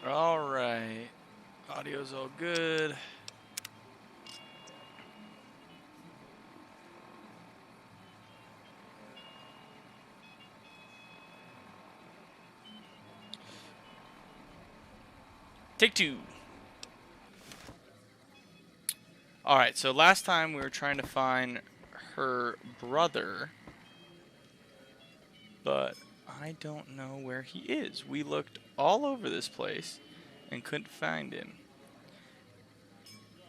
Alright. Audio's all good. Take two. Alright, so last time we were trying to find her brother, but I don't know where he is. We looked all over this place and couldn't find him.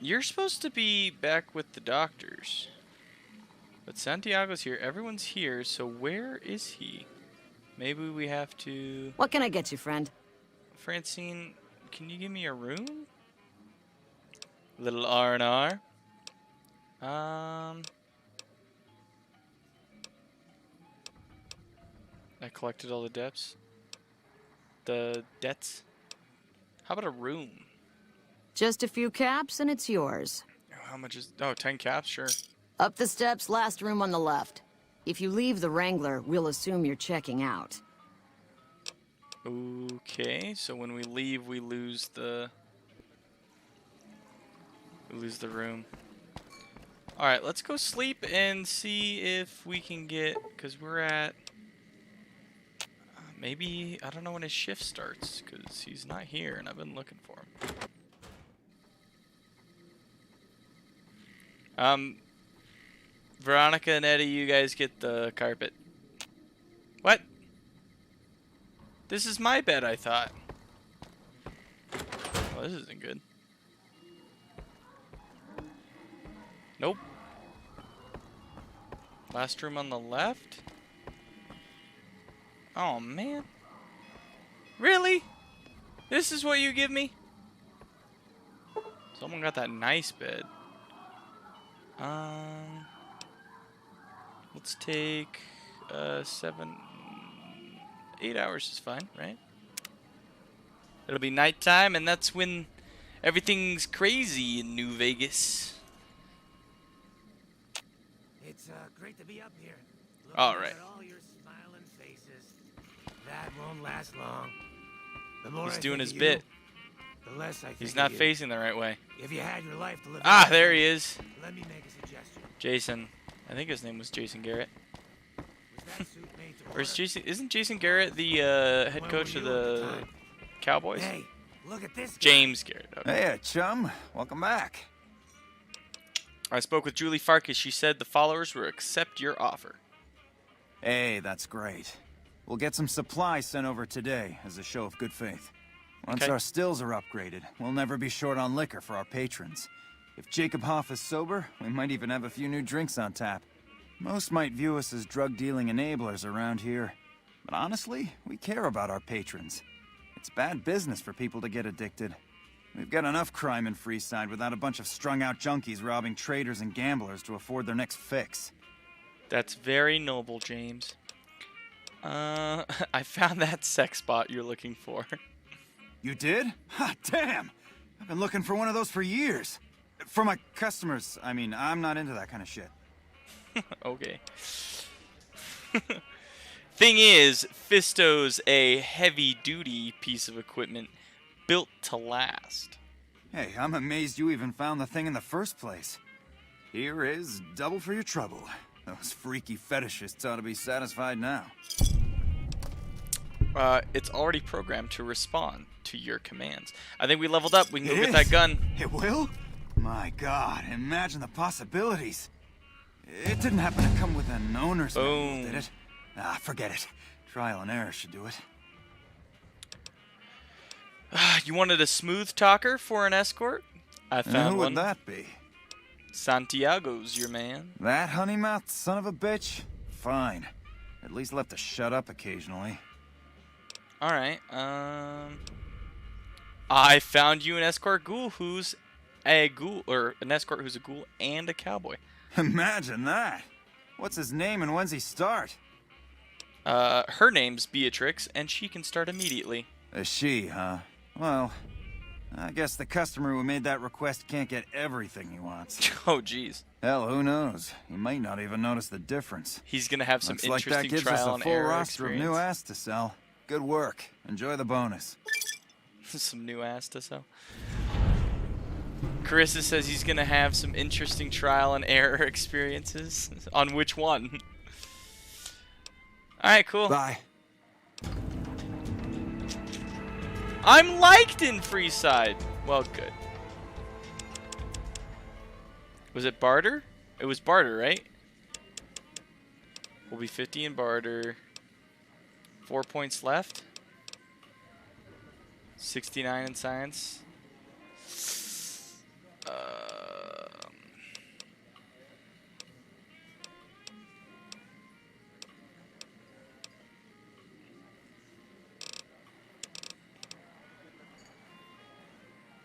You're supposed to be back with the doctors, but Santiago's here. Everyone's here, so where is he? Maybe we have to... What can I get you, friend? Francine, can you give me a room? Little R&R. I collected all the debts. The debts. How about a room? Just a few caps and it's yours. How much is... Oh, 10 caps? Sure. Up the steps, last room on the left. If you leave the Wrangler, we'll assume you're checking out. Okay, so when we leave, we lose the... We lose the room. Alright, let's go sleep and see if we can get... Because we're at... maybe... I don't know when his shift starts, because he's not here, and I've been looking for him. Veronica and Eddie, you guys get the carpet. What? This is my bed, I thought. Well, this isn't good. Nope. Last room on the left? Oh, man. Really? This is what you give me? Someone got that nice bed. Let's take 8 hours is fine, right? It'll be nighttime, and that's when everything's crazy in New Vegas. It's great to be up here. All right. At all your smiling faces. That won't last long. The more He's I doing think his of bit. You, the less I think He's of not you. facing the right way. If you had your life to live. Ah, there he is. Let me make a suggestion. Jason. I think his name was Jason Garrett. Was that suit made to Or is order? Jason? Isn't Jason Garrett the head When coach were of you at the the time? Cowboys? Hey, look at this guy. James Garrett. Okay. Hey, chum. Welcome back. I spoke with Julie Farkas. She said the followers will accept your offer. Hey, that's great. We'll get some supplies sent over today as a show of good faith. Once Okay. our stills are upgraded, we'll never be short on liquor for our patrons. If Jacob Hoff is sober, we might even have a few new drinks on tap. Most might view us as drug-dealing enablers around here. But honestly, we care about our patrons. It's bad business for people to get addicted. We've got enough crime in Freeside without a bunch of strung-out junkies robbing traders and gamblers to afford their next fix. That's very noble, James. I found that sex bot you're looking for. You did? Ha, damn! I've been looking for one of those for years. For my customers, I mean, I'm not into that kind of shit. Okay. Thing is, Fisto's a heavy-duty piece of equipment built to last. Hey, I'm amazed you even found the thing in the first place. Here is double for your trouble. Those freaky fetishists ought to be satisfied now. It's already programmed to respond to your commands. I think we leveled up. We can go It get that is? gun. It will? My God, imagine the possibilities. It didn't happen to come with an owner's manual, Boom. did it? Ah, forget it. Trial and error should do it. You wanted a smooth talker for an escort? I And found who one. would that be? Santiago's your man. That honey-mouthed son of a bitch? Fine. At least let to shut up occasionally. Alright, I found you an escort ghoul who's a ghoul, or an escort who's a ghoul and a cowboy. Imagine that! What's his name and when's he start? Her name's Beatrix, and she can start immediately. A she, huh? Well, I guess the customer who made that request can't get everything he wants. Oh, jeez. Hell, who knows? He might not even notice the difference. He's gonna have some Looks like interesting that gives us trial a and full error roster of experience. new ass to sell. Good work. Enjoy the bonus. Some new ass to sell. Carissa says he's gonna have some interesting trial and error experiences. On which one? Alright, cool. Bye. I'm liked in Freeside. Well, good. Was it barter? It was barter, right? We'll be 50 in barter. 4 points left. 69 in science.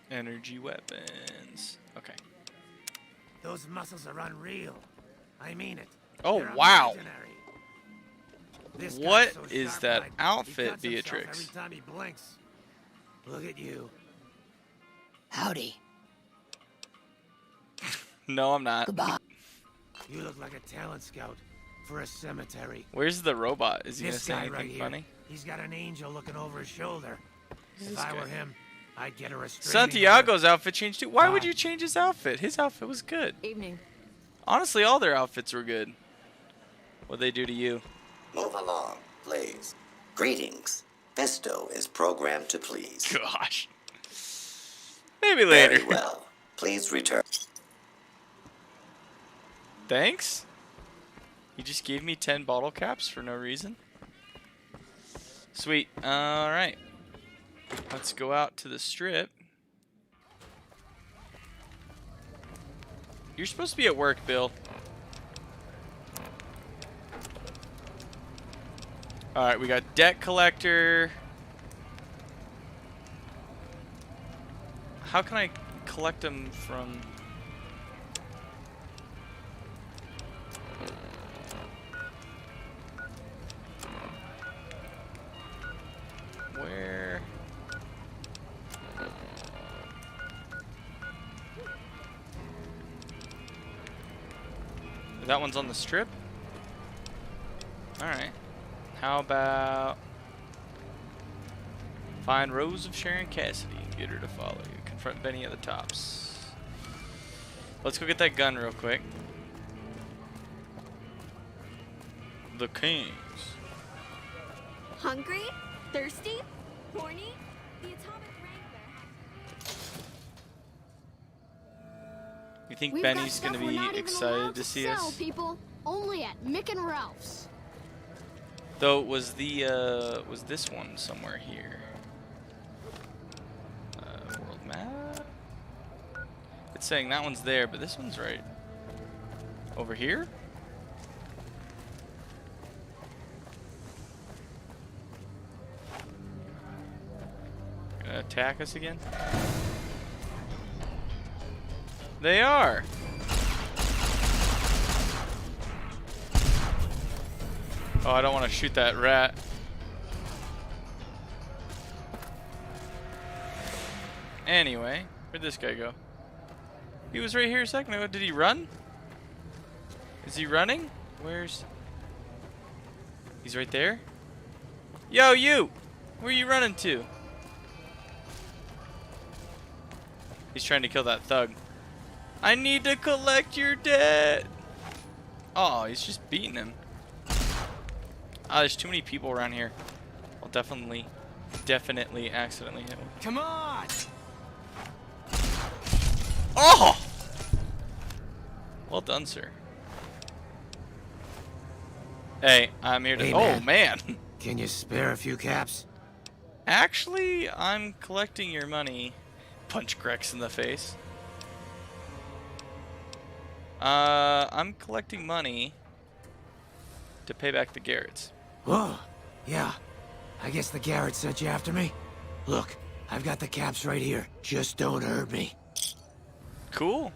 Energy weapons. Okay. Those muscles are unreal. I mean it. Oh, They're wow. imaginary. This guy's What so is that sharp-eyed, he outfit, cuts himself Beatrix? Every time he blinks. Look at you. Howdy. No, I'm not. Goodbye. You look like a talent scout for a cemetery. Where's the robot? Is he gonna This say guy anything right here, funny? he's got an angel looking over his shoulder. Who's If this I guy? were him, I'd get a restraining order. Santiago's outfit changed too. Why would Bye. you change his outfit? His outfit was good. Evening. Honestly, all their outfits were good. What'd they do to you? Move along, please. Greetings. Fisto is programmed to please. Gosh. Maybe later. Very well. Please return. Thanks? You just gave me 10 bottle caps for no reason? Sweet. Alright. Let's go out to the strip. You're supposed to be at work, Bill. Alright, we got debt collector. How can I collect them from... Where? That one's on the strip? Alright. How about... Find Rose of Sharon Cassidy and get her to follow you. Confront Benny at the tops. Let's go get that gun real quick. The Kings. Hungry? Thirsty? Horny? The Atomic Wrangler. You think We've Benny's got gonna stuff we're not be even excited allowed to see sell, us? people. Only at Mick and Ralph's. Though was the was this one somewhere here? World map. It's saying that one's there, but this one's right over here. Gonna attack us again? They are. Oh, I don't want to shoot that rat. Anyway, where'd this guy go? He was right here a second ago. Did he run? Is he running? Where's... He's right there? Yo, you! Where are you running to? He's trying to kill that thug. I need to collect your debt! Oh, he's just beating him. Ah, there's too many people around here. I'll definitely accidentally hit one. Come on! Oh! Well done, sir. Hey, I'm here to... Hey, oh, man. man. Can you spare a few caps? Actually, I'm collecting your money. Punch Grex in the face. I'm collecting money to pay back the Garretts. Whoa, yeah. I guess the Garrett sent you after me. Look, I've got the caps right here. Just don't hurt me. Cool.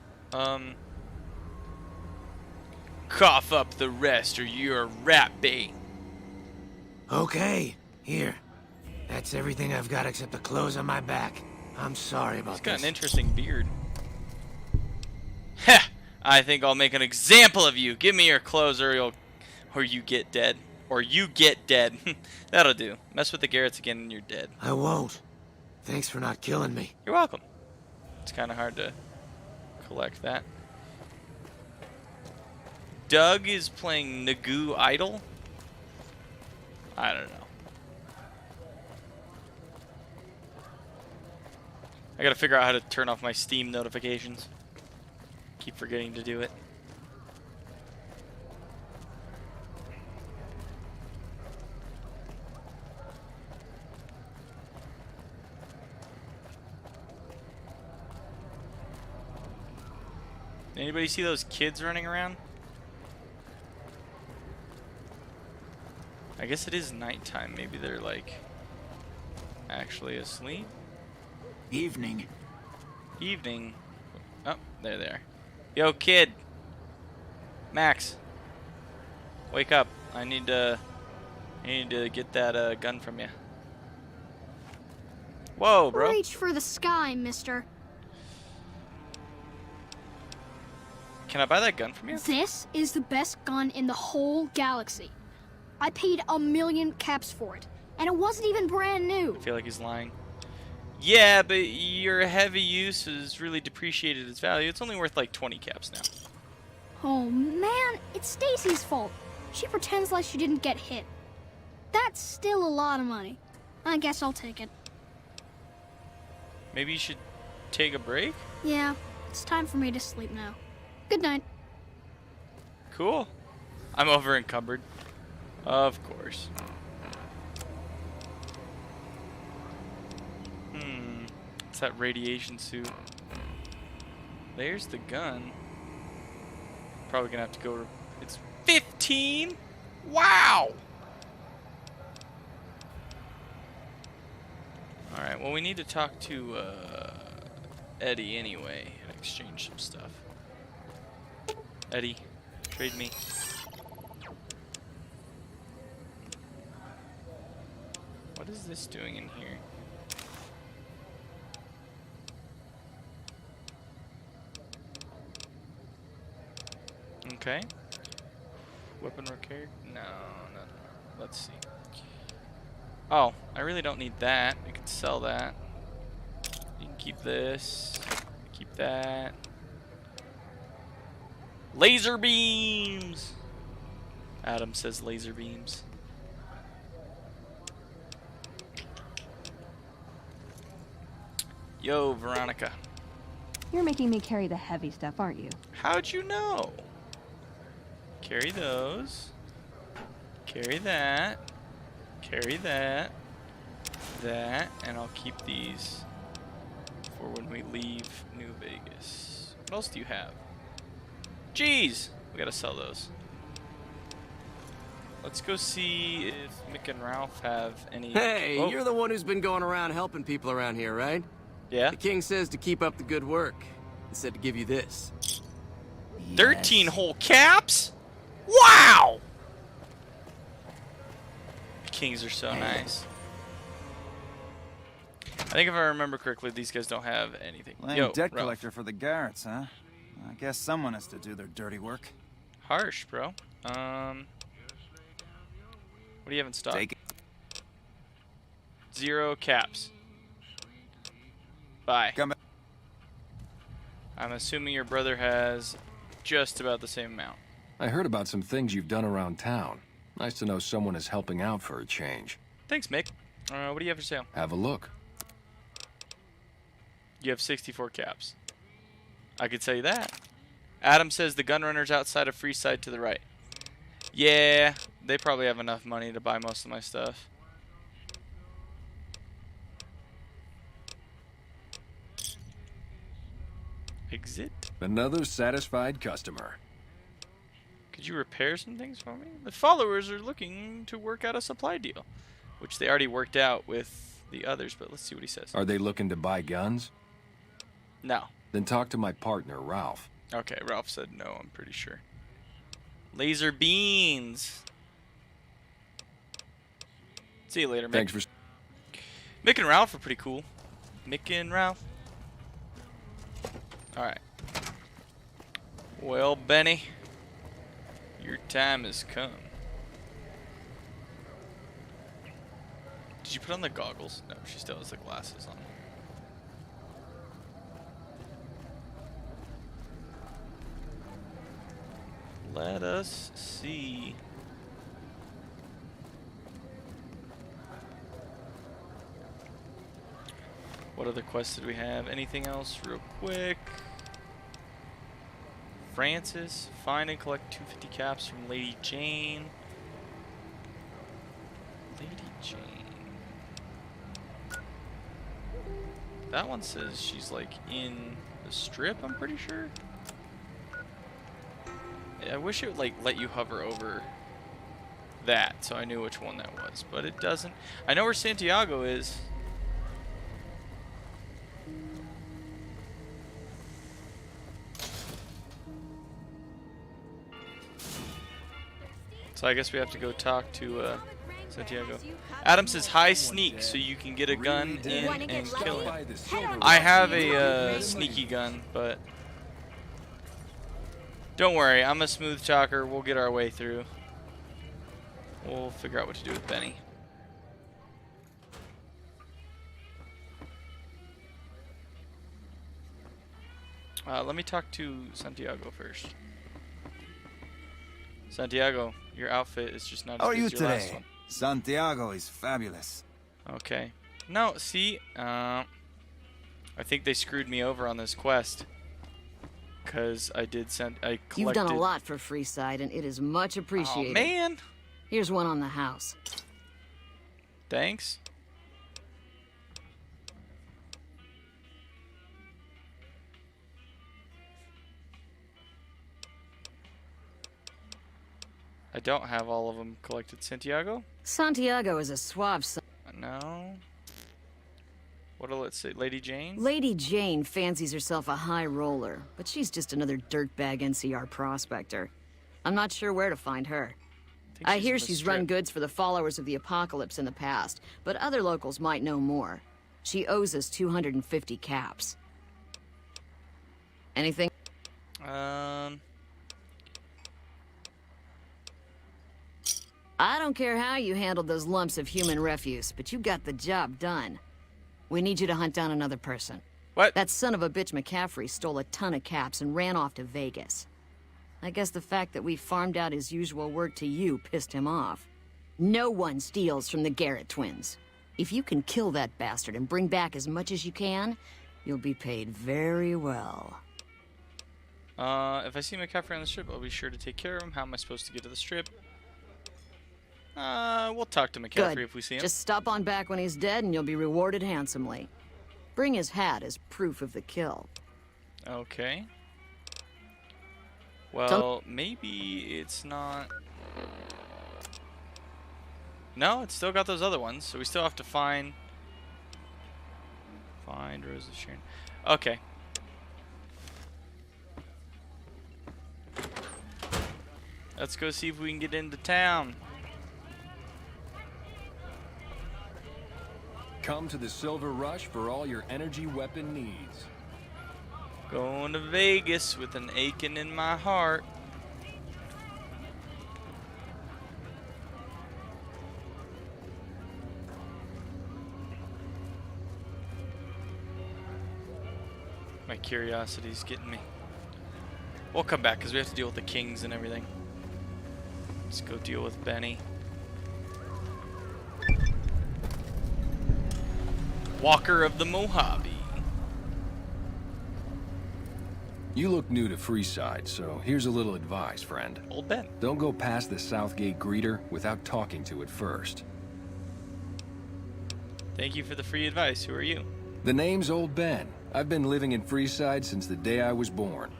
Cough up the rest or you're a rat bait. Okay, here. That's everything I've got except the clothes on my back. I'm sorry about He's got this. an interesting beard. Heh! I think I'll make an example of you. Give me your clothes or you get dead. Or you get dead. That'll do. Mess with the Garretts again and you're dead. I won't. Thanks for not killing me. You're welcome. It's kind of hard to collect that. Doug is playing Nagoo Idol. I don't know. I gotta figure out how to turn off my Steam notifications. Keep forgetting to do it. Anybody see those kids running around? I guess it is nighttime. Maybe they're like actually asleep. Evening. Evening. Oh, there they are. Yo, kid. Max. Wake up. I need to get that gun from you. Whoa, bro. Reach for the sky, mister. Can I buy that gun from you? This is the best gun in the whole galaxy. I paid 1,000,000 caps for it, and it wasn't even brand new. I feel like he's lying. Yeah, but your heavy use has really depreciated its value. It's only worth like 20 caps now. Oh man, it's Stacy's fault. She pretends like she didn't get hit. That's still a lot of money. I guess I'll take it. Maybe you should take a break? Yeah, it's time for me to sleep now. Good night. Cool. I'm over encumbered. Of course. It's that radiation suit. There's the gun. Probably gonna have to go. It's 15? Wow! Alright, well, we need to talk to Eddie anyway and exchange some stuff. Eddie, trade me. What is this doing in here? Okay. Weapon repair? No. Let's see. Oh, I really don't need that. I could sell that. You can keep this. Keep that. Laser beams! Adam says laser beams. Yo, Veronica. You're making me carry the heavy stuff, aren't you? How'd you know? Carry those. Carry that. Carry that. That. And I'll keep these for when we leave New Vegas. What else do you have? Jeez! We gotta sell those. Let's go see if Mick and Ralph have any... Hey, oh. You're the one who's been going around helping people around here, right? Yeah? The king says to keep up the good work. He said to give you this. 13 whole caps? Wow! The kings are so nice. I think if I remember correctly, these guys don't have anything. Laying Yo, debt Ralph. collector for the Garretts, huh? I guess someone has to do their dirty work. Harsh, bro. What do you have in stock? Take it. 0 caps. Bye. Come back. I'm assuming your brother has just about the same amount. I heard about some things you've done around town. Nice to know someone is helping out for a change. Thanks, Mick. What do you have for sale? Have a look. You have 64 caps. I could tell you that. Adam says the gun runner's outside of Freeside to the right. Yeah, they probably have enough money to buy most of my stuff. Exit. Another satisfied customer. Could you repair some things for me? The followers are looking to work out a supply deal, which they already worked out with the others, but let's see what he says. Are they looking to buy guns? No. Then talk to my partner, Ralph. Okay, Ralph said no, I'm pretty sure. Laser beans. See you later, Mick. Thanks for... Mick and Ralph are pretty cool. Mick and Ralph. Alright. Well, Benny, your time has come. Did you put on the goggles? No, she still has the glasses on. Let us see. What other quests did we have? Anything else real quick? Francis, find and collect 250 caps from Lady Jane. Lady Jane. That one says she's like in the strip, I'm pretty sure. Yeah, I wish it would like let you hover over that so I knew which one that was, but it doesn't. I know where Santiago is. So I guess we have to go talk to Santiago. Adam says, "Hi, sneak, so you can get a gun in and kill him." I have a sneaky gun, but don't worry, I'm a smooth talker. We'll get our way through. We'll figure out what to do with Benny. Let me talk to Santiago first. Santiago, your outfit is just not as good as your last one. Santiago is fabulous. Okay. No, see, I think they screwed me over on this quest. Because I collected... You've done a lot for Freeside, and it is much appreciated. Oh, man! Here's one on the house. Thanks. I don't have all of them collected. Santiago? Santiago is a suave son. No. What'll it say? Lady Jane? Lady Jane fancies herself a high roller, but she's just another dirtbag NCR prospector. I'm not sure where to find her. I hear she's run goods for the followers of the apocalypse in the past, but other locals might know more. She owes us 250 caps. Anything? I don't care how you handled those lumps of human refuse, but you got the job done. We need you to hunt down another person. What? That son of a bitch McCaffrey stole a ton of caps and ran off to Vegas. I guess the fact that we farmed out his usual work to you pissed him off. No one steals from the Garrett twins. If you can kill that bastard and bring back as much as you can, you'll be paid very well. If I see McCaffrey on the strip, I'll be sure to take care of him. How am I supposed to get to the strip? We'll talk to McCaffrey Good. if we see him. Just stop on back when he's dead and you'll be rewarded handsomely. Bring his hat as proof of the kill. Okay. Well, maybe it's not... No, it's still got those other ones, so we still have to find Rose of Sharon. Okay. Let's go see if we can get into town. Come to the Silver Rush for all your energy weapon needs. Going to Vegas with an aching in my heart. My curiosity's getting me. We'll come back because we have to deal with the kings and everything. Let's go deal with Benny. Walker of the Mojave. You look new to Freeside, so here's a little advice, friend. Old Ben. Don't go past the Southgate greeter without talking to it first. Thank you for the free advice. Who are you? The name's Old Ben. I've been living in Freeside since the day I was born.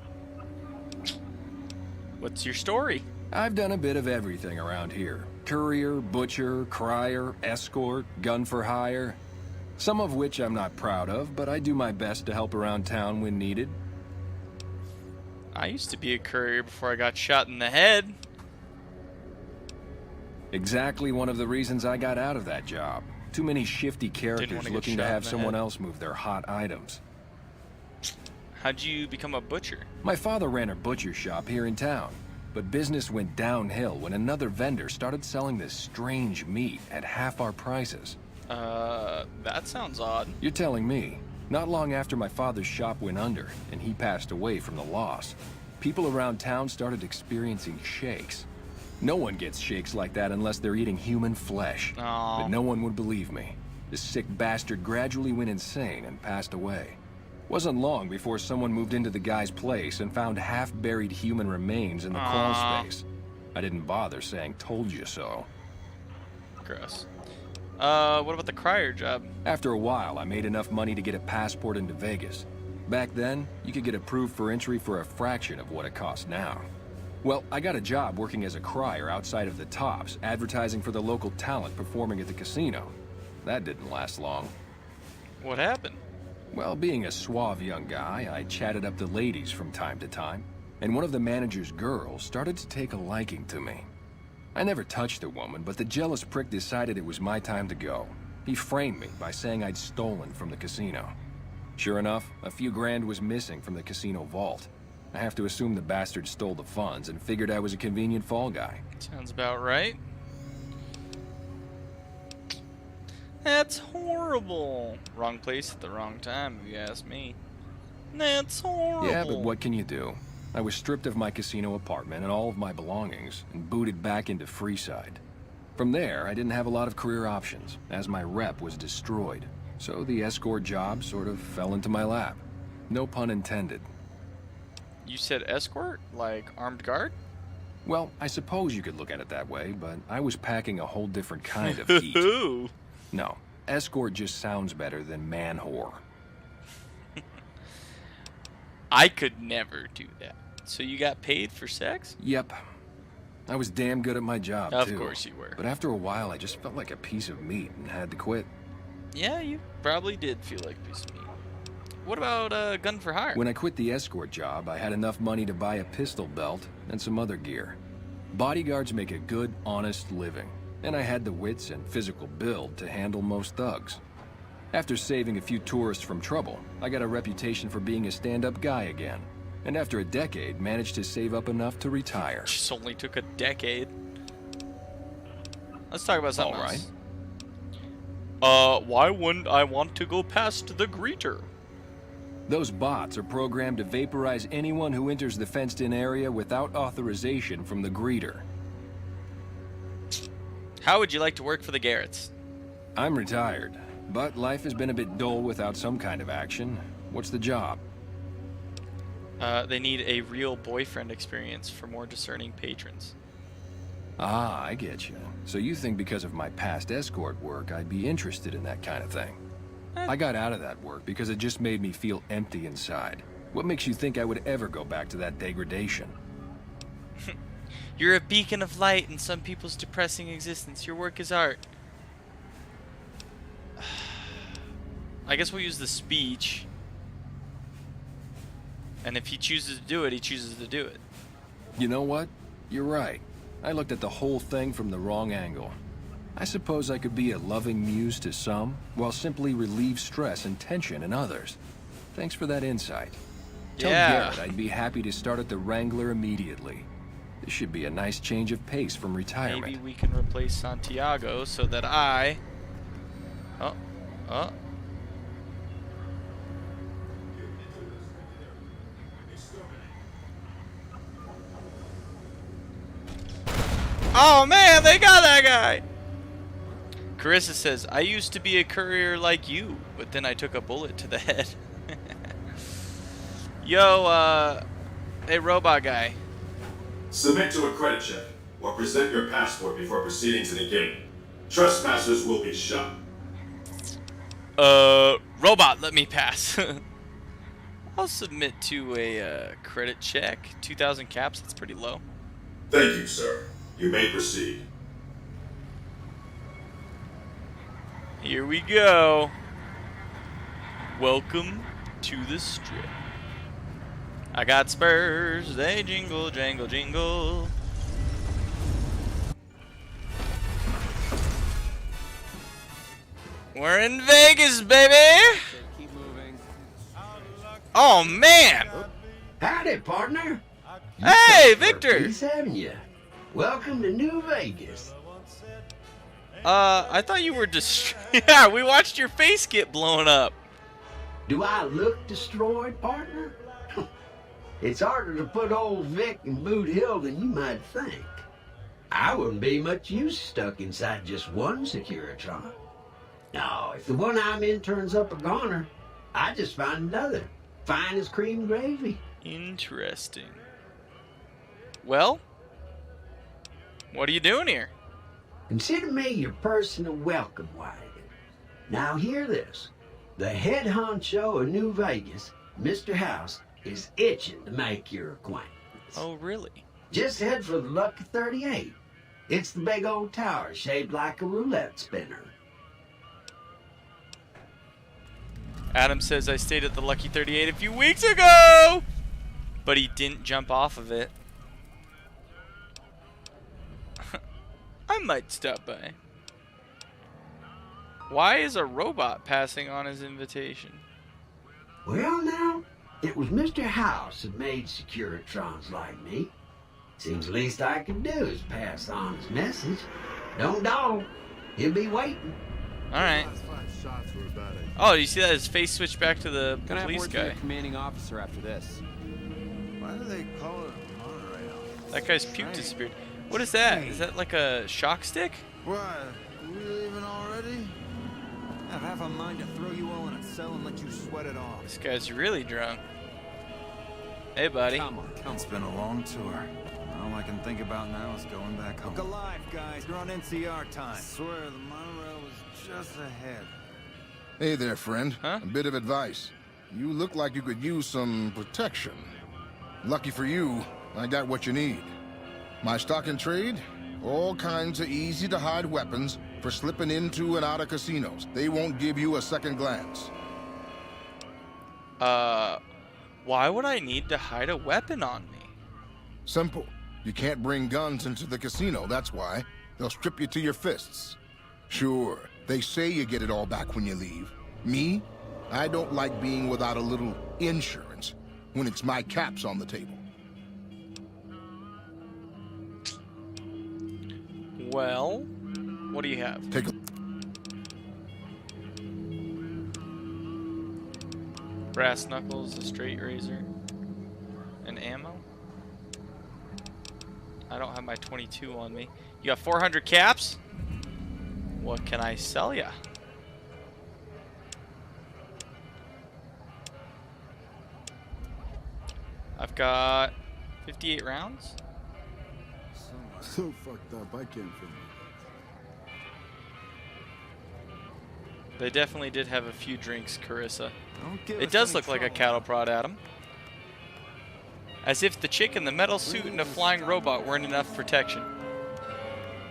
What's your story? I've done a bit of everything around here. Courier, butcher, crier, escort, gun for hire. Some of which I'm not proud of, but I do my best to help around town when needed. I used to be a courier before I got shot in the head. Exactly one of the reasons I got out of that job. Too many shifty characters looking to have someone else move their hot items. How'd you become a butcher? My father ran a butcher shop here in town, but business went downhill when another vendor started selling this strange meat at half our prices. That sounds odd. You're telling me. Not long after my father's shop went under, and he passed away from the loss. people around town started experiencing shakes. No one gets shakes like that unless they're eating human flesh. Aw. But no one would believe me. This sick bastard gradually went insane and passed away. Wasn't long before someone moved into the guy's place and found half-buried human remains in the crawl space. I didn't bother saying told you so. Gross. What about the crier job? After a while, I made enough money to get a passport into Vegas. Back then, you could get approved for entry for a fraction of what it costs now. Well, I got a job working as a crier outside of the Tops, advertising for the local talent performing at the casino. That didn't last long. What happened? Well, being a suave young guy, I chatted up the ladies from time to time, and one of the manager's girls started to take a liking to me. I never touched a woman, but the jealous prick decided it was my time to go. He framed me by saying I'd stolen from the casino. Sure enough, a few grand was missing from the casino vault. I have to assume the bastard stole the funds and figured I was a convenient fall guy. Sounds about right. That's horrible. Wrong place at the wrong time, if you ask me. That's horrible. Yeah, but what can you do? I was stripped of my casino apartment and all of my belongings and booted back into Freeside. From there, I didn't have a lot of career options, as my rep was destroyed. So the escort job sort of fell into my lap. No pun intended. You said escort? Like armed guard? Well, I suppose you could look at it that way, but I was packing a whole different kind of heat. No, escort just sounds better than man whore. I could never do that. So you got paid for sex? Yep. I was damn good at my job, too. Of course you were. But after a while, I just felt like a piece of meat and had to quit. Yeah, you probably did feel like a piece of meat. What about gun for hire? When I quit the escort job, I had enough money to buy a pistol belt and some other gear. Bodyguards make a good, honest living, and I had the wits and physical build to handle most thugs. After saving a few tourists from trouble, I got a reputation for being a stand-up guy again, and after a decade, managed to save up enough to retire. Just only took a decade. Let's talk about something else. Why wouldn't I want to go past the greeter? Those bots are programmed to vaporize anyone who enters the fenced-in area without authorization from the greeter. How would you like to work for the Garretts? I'm retired, but life has been a bit dull without some kind of action. What's the job? They need a real boyfriend experience for more discerning patrons. Ah, I get you. So you think because of my past escort work, I'd be interested in that kind of thing? I got out of that work because it just made me feel empty inside. What makes you think I would ever go back to that degradation? You're a beacon of light in some people's depressing existence. Your work is art. I guess we'll use the speech. And if he chooses to do it, he chooses to do it. You know what? You're right. I looked at the whole thing from the wrong angle. I suppose I could be a loving muse to some, while simply relieve stress and tension in others. Thanks for that insight. Tell Garrett I'd be happy to start at the Wrangler immediately. This should be a nice change of pace from retirement. Maybe we can replace Santiago so that I... Oh man, they got that guy! Carissa says, I used to be a courier like you, but then I took a bullet to the head. Yo, hey robot guy. Submit to a credit check, or present your passport before proceeding to the gate. Trespassers will be shot. Robot, let me pass. I'll submit to a credit check. 2,000 caps, that's pretty low. Thank you, sir. You may proceed. Here we go. Welcome to the strip. I got spurs, they jingle, jangle, jingle. We're in Vegas, baby! Keep moving. Oh, man! Howdy, partner. Hey, Victor! Peace having you. Welcome to New Vegas. I thought you were yeah, we watched your face get blown up. Do I look destroyed, partner? It's harder to put old Vic in Boot Hill than you might think. I wouldn't be much use stuck inside just one Securitron. No, if the one I'm in turns up a goner, I just find another. Fine as cream gravy. Interesting. Well, what are you doing here? Consider me your personal welcome wagon. Now hear this. The head honcho of New Vegas, Mr. House, is itching to make your acquaintance. Oh, really? Just head for the Lucky 38. It's the big old tower shaped like a roulette spinner. Adam says I stayed at the Lucky 38 a few weeks ago, but he didn't jump off of it. I might stop by. Why is a robot passing on his invitation? Well, now, it was Mr. House that made Securitrons like me. Seems the least I can do is pass on his message. Don't dawdle. He'll be waiting. Alright. Oh, you see that? His face switched back to the police guy. Commanding officer after this. Why do they call it a monorail? That guy's puke disappeared. What is that? Is that like a shock stick? What? We leaving already? I have half a mind to throw you all in a cell and let you sweat it off. This guy's really drunk. Hey, buddy. Come on. It's been a long tour. All I can think about now is going back home. Look alive, guys. You're on NCR time. I swear, the monorail was just ahead. Hey there, friend. A bit of advice. You look like you could use some protection. Lucky for you, I got what you need. My stock and trade? All kinds of easy-to-hide weapons for slipping into and out of casinos. They won't give you a second glance. Why would I need to hide a weapon on me? Simple. You can't bring guns into the casino, that's why. They'll strip you to your fists. Sure, they say you get it all back when you leave. Me? I don't like being without a little insurance when it's my caps on the table. Well, what do you have? Take a... Brass knuckles, a straight razor, and ammo. I don't have my 22 on me. You got 400 caps? What can I sell ya? I've got 58 rounds. So fucked up, I can't feel it. They definitely did have a few drinks, Carissa. It does look like a cattle prod, Adam. As if the chick in the metal suit and a flying robot weren't enough protection.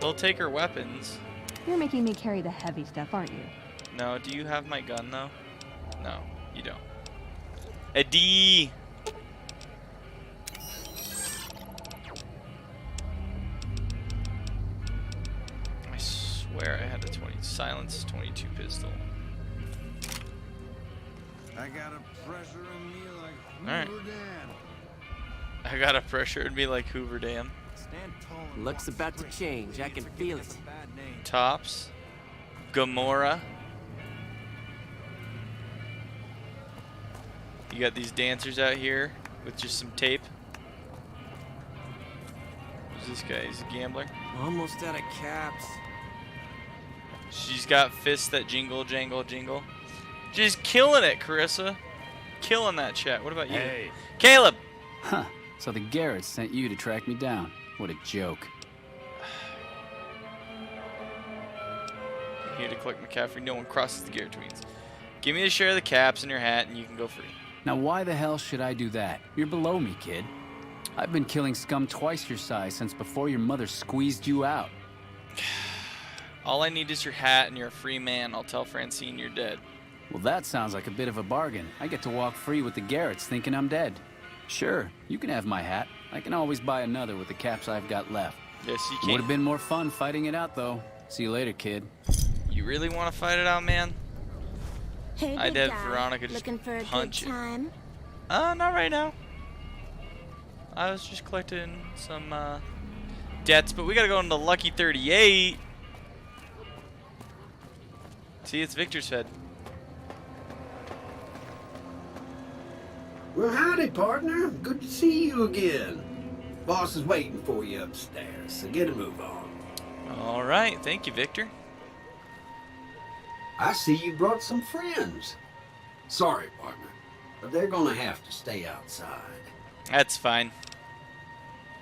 They'll take her weapons. You're making me carry the heavy stuff, aren't you? No, do you have my gun, though? No, you don't. Eddie! I swear I had a silenced 22 pistol. I got a pressure in me like Alright. Hoover Dam. I got a pressure in me like Hoover Dam. Luck's about to change. I can feel it. Tops. Gamora. You got these dancers out here with just some tape. Who's this guy? He's a gambler. Almost out of caps. She's got fists that jingle, jangle, jingle. She's killing it, Carissa. Killing that chat. What about you? Hey. Caleb! Huh. So the Garretts sent you to track me down. What a joke. Here to collect McCaffrey. No one crosses the Garrett twins. Give me a share of the caps in your hat and you can go free. Now why the hell should I do that? You're below me, kid. I've been killing scum twice your size since before your mother squeezed you out. All I need is your hat and you're a free man. I'll tell Francine you're dead. Well, that sounds like a bit of a bargain. I get to walk free with the Garretts thinking I'm dead. Sure, you can have my hat. I can always buy another with the caps I've got left. Yes, you can. Would have been more fun fighting it out, though. See you later, kid. You really want to fight it out, man? Hey, I'd good have guy. Veronica just Looking for a punch good it. time? Not right now. I was just collecting some debts, but we gotta go into Lucky 38. See, it's Victor's head. Well, howdy, partner. Good to see you again. Boss is waiting for you upstairs, so get a move on. All right, thank you, Victor. I see you brought some friends. Sorry, partner, but they're gonna have to stay outside. That's fine.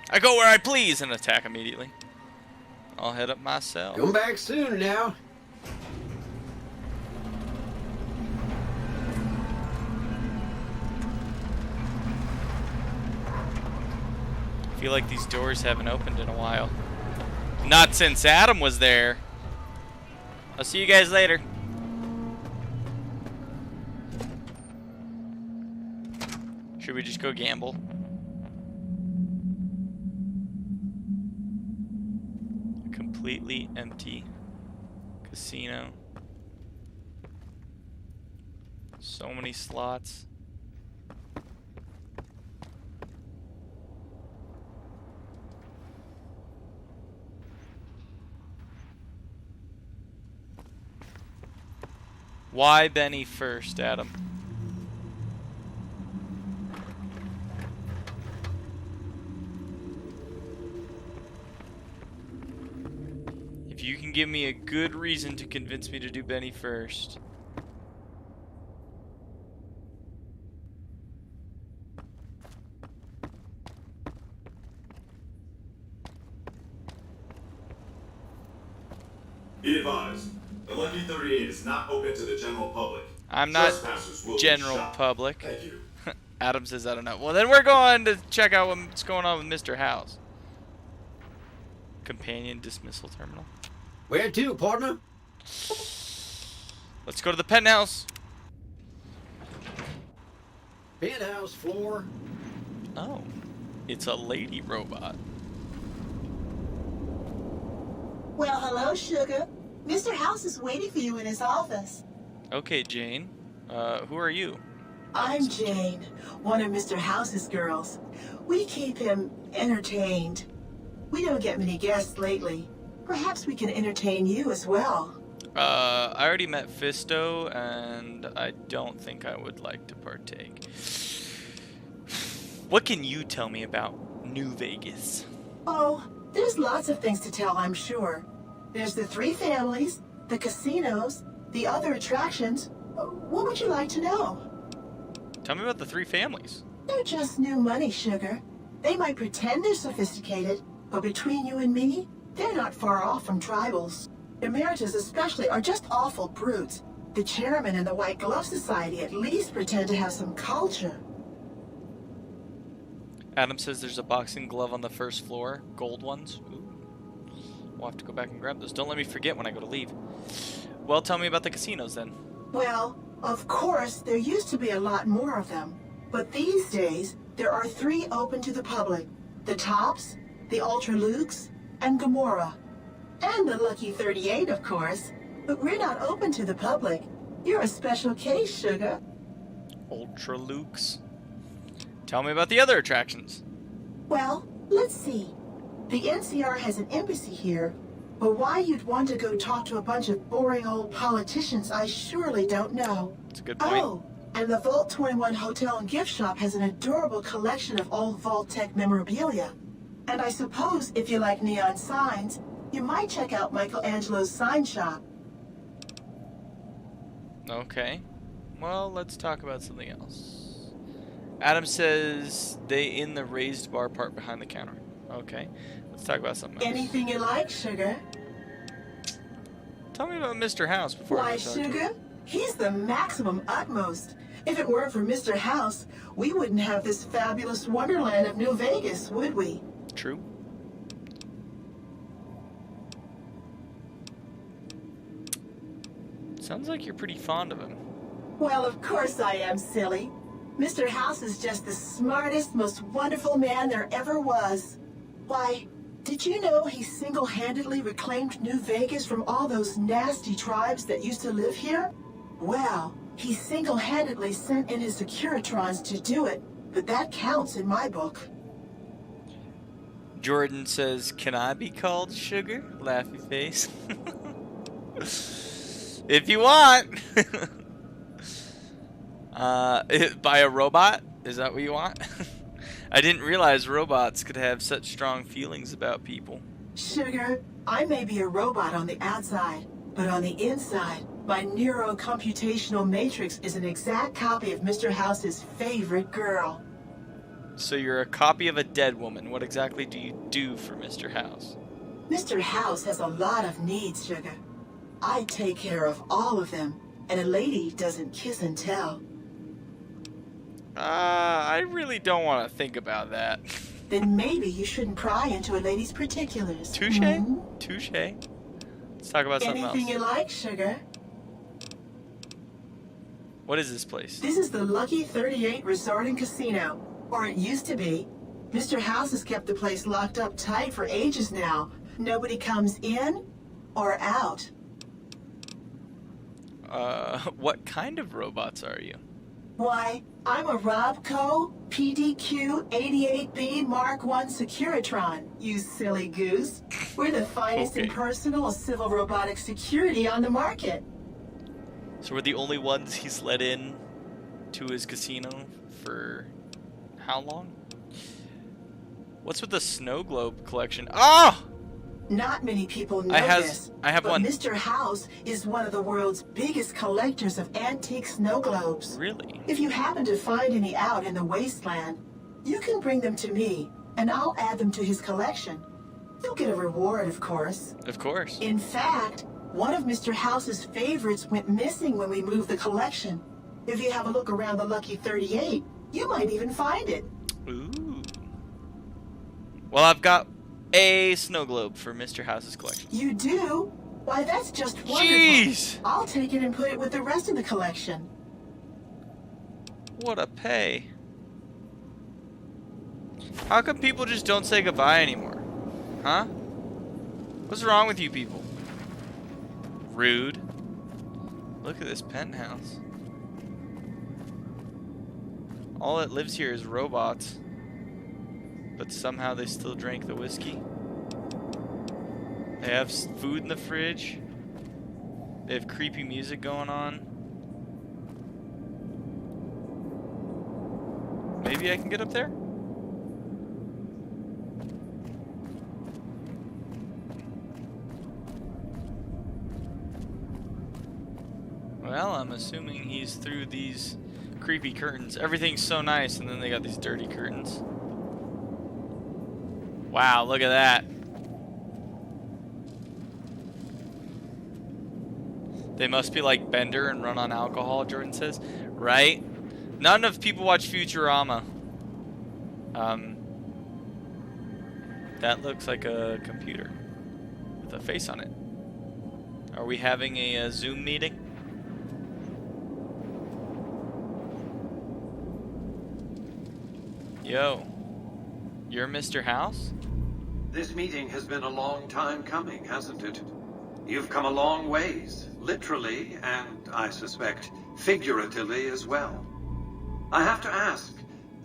I go where I please and attack immediately. I'll head up myself. Come back soon now. I feel like these doors haven't opened in a while. Not since Adam was there. I'll see you guys later. Should we just go gamble? Completely empty casino. So many slots. Why Benny first, Adam? If you can give me a good reason to convince me to do Benny first. Be advised, the Lucky 38 is not open to the general public. I'm not general public. Thank you. Adam says I don't know. Well, then we're going to check out what's going on with Mr. House. Companion dismissal terminal. Where to, partner? Let's go to the penthouse. Penthouse floor. Oh, it's a lady robot. Well, hello, Sugar. Mr. House is waiting for you in his office. Okay, Jane. Who are you? I'm Jane, one of Mr. House's girls. We keep him entertained. We don't get many guests lately. Perhaps we can entertain you as well. I already met Fisto, and I don't think I would like to partake. What can you tell me about New Vegas? Oh, there's lots of things to tell, I'm sure. There's the 3 families, the casinos, the other attractions. What would you like to know? Tell me about the 3 families. They're just new money, Sugar. They might pretend they're sophisticated, but between you and me, they're not far off from tribals. Emeritus especially are just awful brutes. The chairman and the White Glove Society at least pretend to have some culture. Adam says there's a boxing glove on the first floor. Gold ones. Ooh. We'll have to go back and grab those. Don't let me forget when I go to leave. Well, tell me about the casinos then. Well, of course, there used to be a lot more of them. But these days, there are 3 open to the public. The Tops, the Ultra Lukes, and Gamora. And the Lucky 38, of course. But we're not open to the public. You're a special case, Sugar. Ultra Lukes. Tell me about the other attractions. Well, let's see. The NCR has an embassy here, but why you'd want to go talk to a bunch of boring old politicians, I surely don't know. That's a good point. Oh, and the Vault 21 Hotel and Gift Shop has an adorable collection of old Vault-Tec memorabilia. And I suppose if you like neon signs, you might check out Michelangelo's sign shop. Okay. Well, let's talk about something else. Adam says they in the raised bar part behind the counter. Okay. Let's talk about something else. Anything you like, Sugar? Tell me about Mr. House before Why, I go talk to Sugar? him. He's the maximum utmost. If it weren't for Mr. House, we wouldn't have this fabulous wonderland of New Vegas, would we? True. Sounds like you're pretty fond of him. Well, of course I am, silly. Mr. House is just the smartest, most wonderful man there ever was. Why, did you know he single-handedly reclaimed New Vegas from all those nasty tribes that used to live here? Well, he single-handedly sent in his Securitrons to do it, but that counts in my book. Jordan says, "Can I be called Sugar?" Laughy face. If you want. By a robot? Is that what you want? I didn't realize robots could have such strong feelings about people. Sugar, I may be a robot on the outside, but on the inside, my neurocomputational matrix is an exact copy of Mr. House's favorite girl. So you're a copy of a dead woman. What exactly do you do for Mr. House? Mr. House has a lot of needs, Sugar. I take care of all of them, and a lady doesn't kiss and tell. I really don't want to think about that. Then maybe you shouldn't pry into a lady's particulars. Touche? Touche. Let's talk about something else. Anything you like, Sugar. What is this place? This is the Lucky 38 Resort and Casino. Or it used to be. Mr. House has kept the place locked up tight for ages now. Nobody comes in or out. What kind of robots are you? Why, I'm a Robco PDQ 88B Mark I Securitron, you silly goose. We're the finest in personal civil robotic security on the market. So we're the only ones he's let in to his casino for how long? What's with the snow globe collection? Oh! Not many people know this, I have but one. Mr. House is one of the world's biggest collectors of antique snow globes. Really? If you happen to find any out in the wasteland, you can bring them to me, and I'll add them to his collection. You'll get a reward, of course. Of course. In fact, one of Mr. House's favorites went missing when we moved the collection. If you have a look around the Lucky 38, you might even find it. Ooh. Well, I've got a snow globe for Mr. House's collection. You do? Why, that's just wonderful. Jeez! I'll take it and put it with the rest of the collection. What a pay. How come people just don't say goodbye anymore? Huh? What's wrong with you people? Rude. Look at this penthouse. All that lives here is robots. But somehow they still drank the whiskey. They have food in the fridge. They have creepy music going on. Maybe I can get up there? Well, I'm assuming he's through these creepy curtains. Everything's so nice, and then they got these dirty curtains. Wow, look at that. They must be like Bender and run on alcohol, Jordan says. Right? Not enough people watch Futurama. That looks like a computer with a face on it. Are we having a Zoom meeting? Yo. You're Mr. House? This meeting has been a long time coming, hasn't it? You've come a long ways, literally, and I suspect figuratively as well. I have to ask,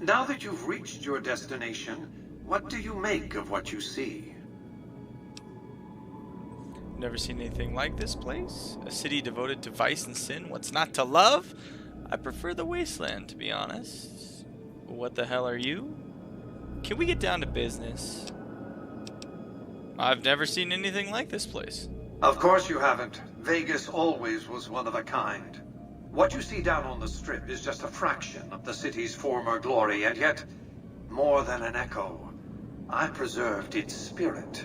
now that you've reached your destination, what do you make of what you see? Never seen anything like this place. A city devoted to vice and sin. What's not to love? I prefer the wasteland, to be honest. What the hell are you? Can we get down to business? I've never seen anything like this place. Of course you haven't. Vegas always was one of a kind. What you see down on the Strip is just a fraction of the city's former glory, and yet, more than an echo, I preserved its spirit.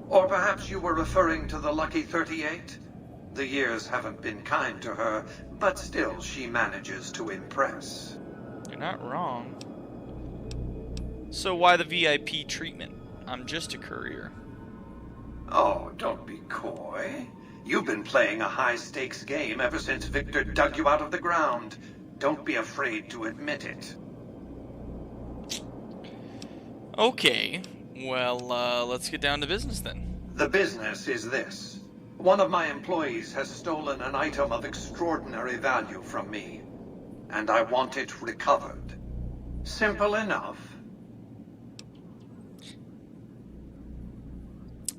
Or perhaps you were referring to the Lucky 38? The years haven't been kind to her, but still she manages to impress. You're not wrong. So why the VIP treatment? I'm just a courier. Oh, don't be coy. You've been playing a high-stakes game ever since Victor dug you out of the ground. Don't be afraid to admit it. Okay. Well, let's get down to business then. The business is this. One of my employees has stolen an item of extraordinary value from me, and I want it recovered. Simple enough.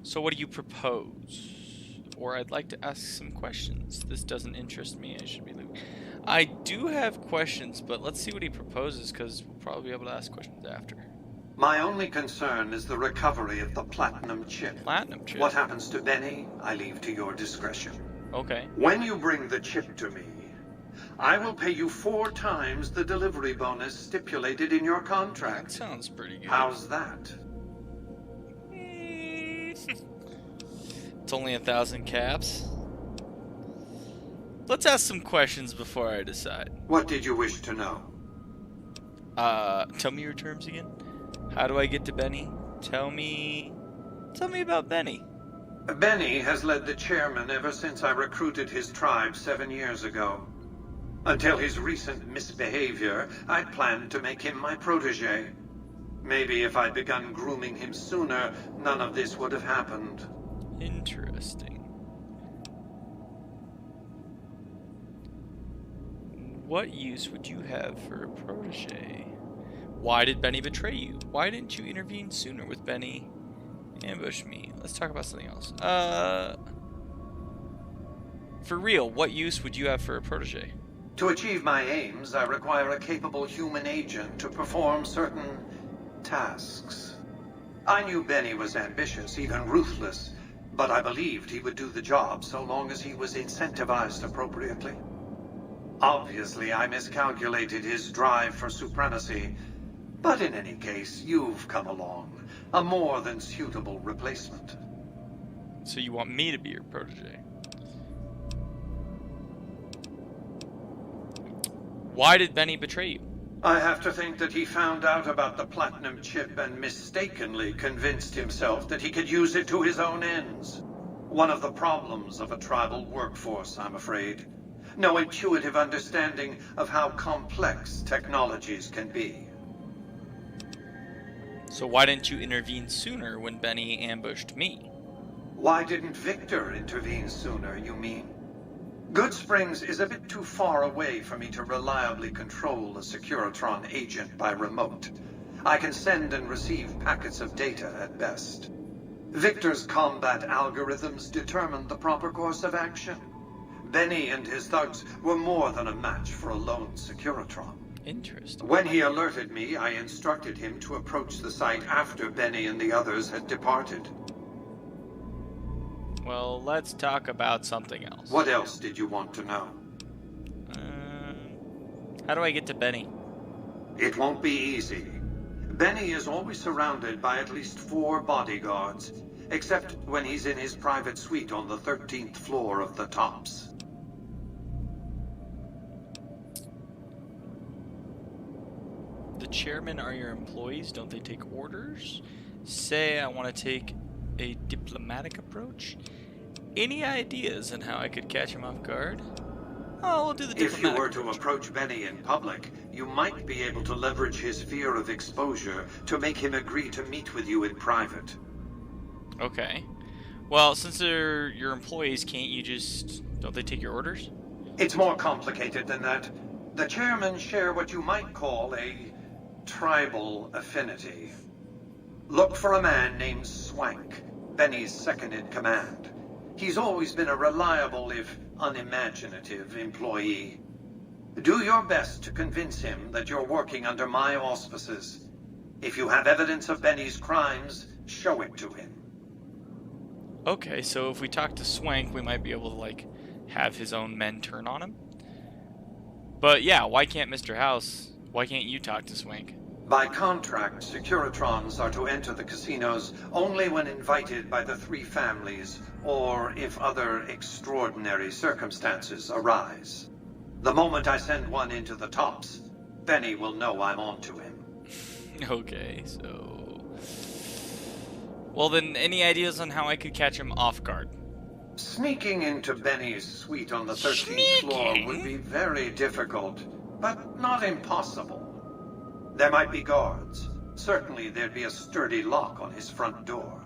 So what do you propose? Or I'd like to ask some questions. This doesn't interest me. I should be leaving. I do have questions, but let's see what he proposes, because we'll probably be able to ask questions after. My only concern is the recovery of the platinum chip. Platinum chip? What happens to Benny, I leave to your discretion. Okay. When you bring the chip to me, I will pay you 4 times the delivery bonus stipulated in your contract. That sounds pretty good. How's that? It's only 1,000 caps. Let's ask some questions before I decide. What did you wish to know? Tell me your terms again. How do I get to Benny? Tell me about Benny. Benny has led the chairman ever since I recruited his tribe 7 years ago. Until his recent misbehavior, I'd planned to make him my protege. Maybe if I'd begun grooming him sooner, none of this would have happened. Interesting. What use would you have for a protege? Why did Benny betray you? Why didn't you intervene sooner with Benny? Ambush me. Let's talk about something else. For real, what use would you have for a protege? To achieve my aims, I require a capable human agent to perform certain tasks. I knew Benny was ambitious, even ruthless, but I believed he would do the job so long as he was incentivized appropriately. Obviously, I miscalculated his drive for supremacy, but in any case, you've come along. A more than suitable replacement. So you want me to be your protege? Why did Benny betray you? I have to think that he found out about the platinum chip and mistakenly convinced himself that he could use it to his own ends. One of the problems of a tribal workforce, I'm afraid. No intuitive understanding of how complex technologies can be. So why didn't you intervene sooner when Benny ambushed me? Why didn't Victor intervene sooner, you mean? Goodsprings is a bit too far away for me to reliably control a Securitron agent by remote. I can send and receive packets of data at best. Victor's combat algorithms determined the proper course of action. Benny and his thugs were more than a match for a lone Securitron. Interesting. When he alerted me, I instructed him to approach the site after Benny and the others had departed. Well, let's talk about something else. What else did you want to know? How do I get to Benny? It won't be easy. Benny is always surrounded by at least 4 bodyguards, except when he's in his private suite on the 13th floor of the Tops. The chairmen are your employees. Don't they take orders? Say I want to take a diplomatic approach. Any ideas on how I could catch him off guard? Oh, we'll do the diplomatic If you were approach. to approach Benny in public, you might be able to leverage his fear of exposure to make him agree to meet with you in private. Okay. Well, since they're your employees, don't they take your orders? It's more complicated than that. The chairmen share what you might call a tribal affinity. Look for a man named Swank, Benny's second-in-command. He's always been a reliable, if unimaginative, employee. Do your best to convince him that you're working under my auspices. If you have evidence of Benny's crimes, show it to him. Okay, so if we talk to Swank, we might be able to, like, have his own men turn on him. But yeah, why can't you talk to Swank? By contract, Securitrons are to enter the casinos only when invited by the 3 families, or if other extraordinary circumstances arise. The moment I send one into the Tops, Benny will know I'm on to him. Okay, so... Well then, any ideas on how I could catch him off guard? Sneaking into Benny's suite on the 13th floor would be very difficult, but not impossible. There might be guards. Certainly there'd be a sturdy lock on his front door.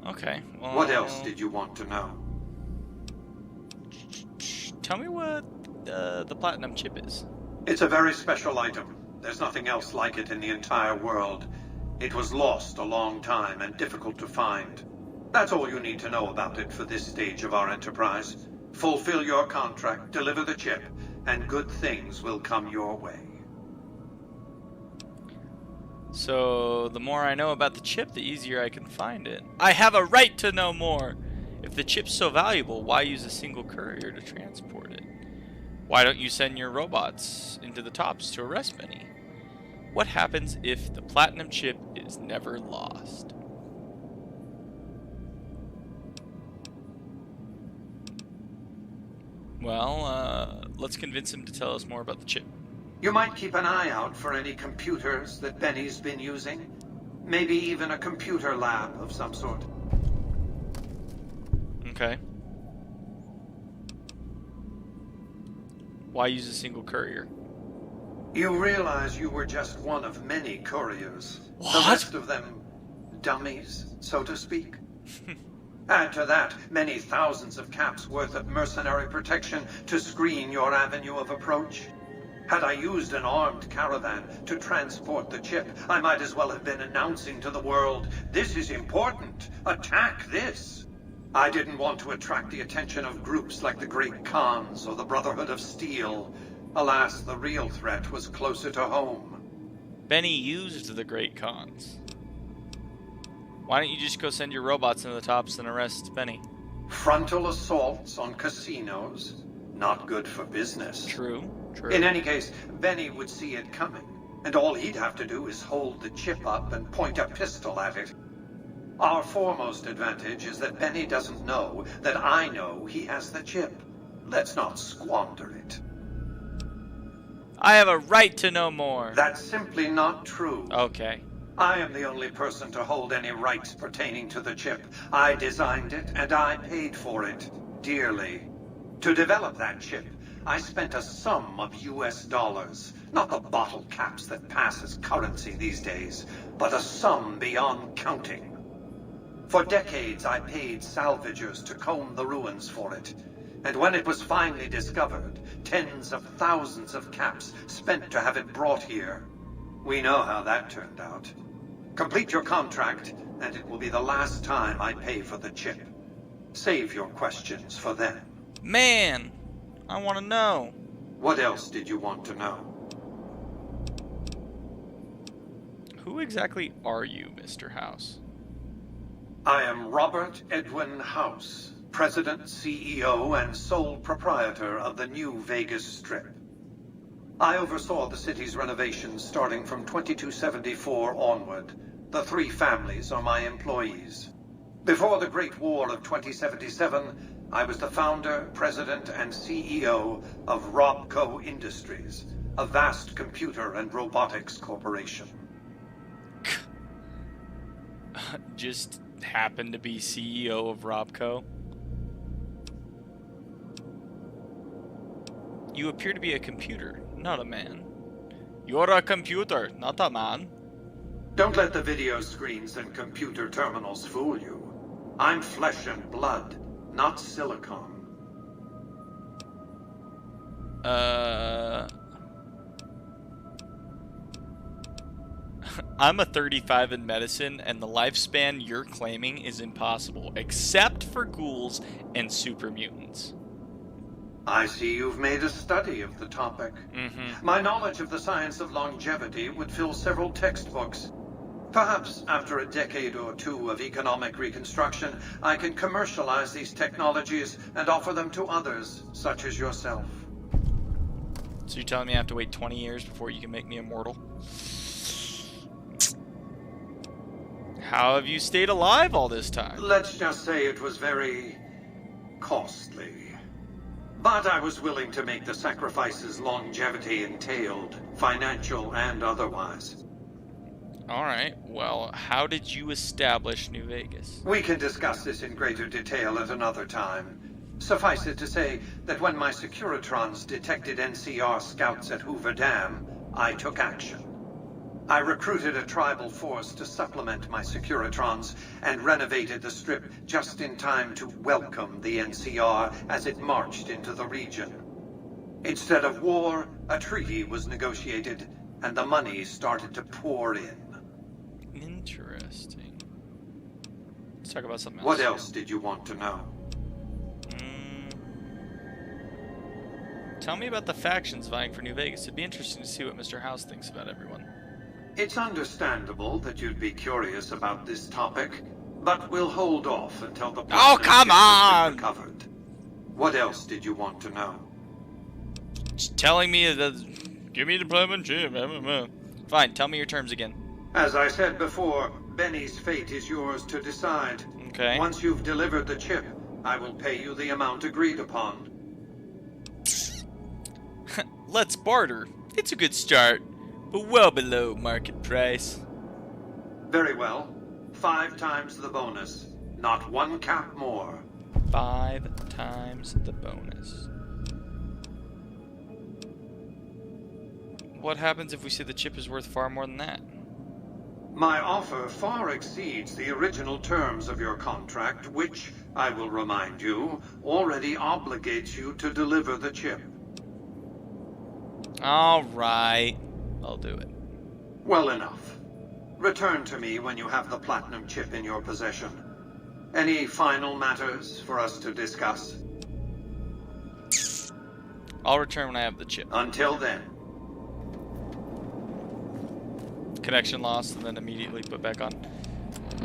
Okay, well... What else did you want to know? Tell me what the platinum chip is. It's a very special item. There's nothing else like it in the entire world. It was lost a long time and difficult to find. That's all you need to know about it for this stage of our enterprise. Fulfill your contract, deliver the chip, and good things will come your way. So, the more I know about the chip, the easier I can find it. I have a right to know more! If the chip's so valuable, why use a single courier to transport it? Why don't you send your robots into the tops to arrest Benny? What happens if the platinum chip is never lost? Well, let's convince him to tell us more about the chip. You might keep an eye out for any computers that Benny's been using. Maybe even a computer lab of some sort. Okay. Why use a single courier? You realize you were just one of many couriers. What? The rest of them dummies, so to speak. Add to that many thousands of caps worth of mercenary protection to screen your avenue of approach. Had I used an armed caravan to transport the chip, I might as well have been announcing to the world, "This is important. Attack this." I didn't want to attract the attention of groups like the Great Khans or the Brotherhood of Steel. Alas, the real threat was closer to home. Benny used the Great Khans. Why don't you just go send your robots into the tops and arrest Benny? Frontal assaults on casinos? Not good for business. True, true. In any case, Benny would see it coming, and all he'd have to do is hold the chip up and point a pistol at it. Our foremost advantage is that Benny doesn't know that I know he has the chip. Let's not squander it. I have a right to know more. That's simply not true. Okay. I am the only person to hold any rights pertaining to the chip. I designed it, and I paid for it dearly. To develop that chip, I spent a sum of US dollars. Not the bottle caps that pass as currency these days, but a sum beyond counting. For decades, I paid salvagers to comb the ruins for it. And when it was finally discovered, tens of thousands of caps spent to have it brought here. We know how that turned out. Complete your contract, and it will be the last time I pay for the chip. Save your questions for then. Man, I want to know. What else did you want to know? Who exactly are you, Mr. House? I am Robert Edwin House, President, CEO, and sole proprietor of the New Vegas Strip. I oversaw the city's renovations starting from 2274 onward. The three families are my employees. Before the Great War of 2077, I was the founder, president, and CEO of Robco Industries, a vast computer and robotics corporation. Just happened to be CEO of Robco? You appear to be a computer, not a man. You're a computer, not a man. Don't let the video screens and computer terminals fool you. I'm flesh and blood, not silicon. I'm a 35 in medicine, and the lifespan you're claiming is impossible, except for ghouls and super mutants. I see you've made a study of the topic. My knowledge of the science of longevity would fill several textbooks. Perhaps after a decade or two of economic reconstruction, I can commercialize these technologies and offer them to others, such as yourself. So you're telling me I have to wait 20 years before you can make me immortal? How have you stayed alive all this time? Let's just say it was very costly. But I was willing to make the sacrifices longevity entailed, financial and otherwise. Alright, well, how did you establish New Vegas? We can discuss this in greater detail at another time. Suffice it to say that when my Securitrons detected NCR scouts at Hoover Dam, I took action. I recruited a tribal force to supplement my Securitrons and renovated the Strip just in time to welcome the NCR as it marched into the region. Instead of war, a treaty was negotiated, and the money started to pour in. Interesting. Let's talk about something else. What else did you want to know? Tell me about the factions vying for New Vegas. It'd be interesting to see what Mr. House thinks about everyone. It's understandable that you'd be curious about this topic, but we'll hold off until the Oh, come on! Recovered. What else did you want to know? Just telling me that. Give me the platinum chip. Fine, tell me your terms again. As I said before, Benny's fate is yours to decide. Okay. Once you've delivered the chip, I will pay you the amount agreed upon. Let's barter. It's a good start, but well below market price. Very well. 5 times the bonus. Not 1 cap more. 5 times the bonus. What happens if we say the chip is worth far more than that? My offer far exceeds the original terms of your contract, which, I will remind you, already obligates you to deliver the chip. Alright. I'll do it. Well enough. Return to me when you have the platinum chip in your possession. Any final matters for us to discuss? I'll return when I have the chip. Until then. Connection lost and then immediately put back on.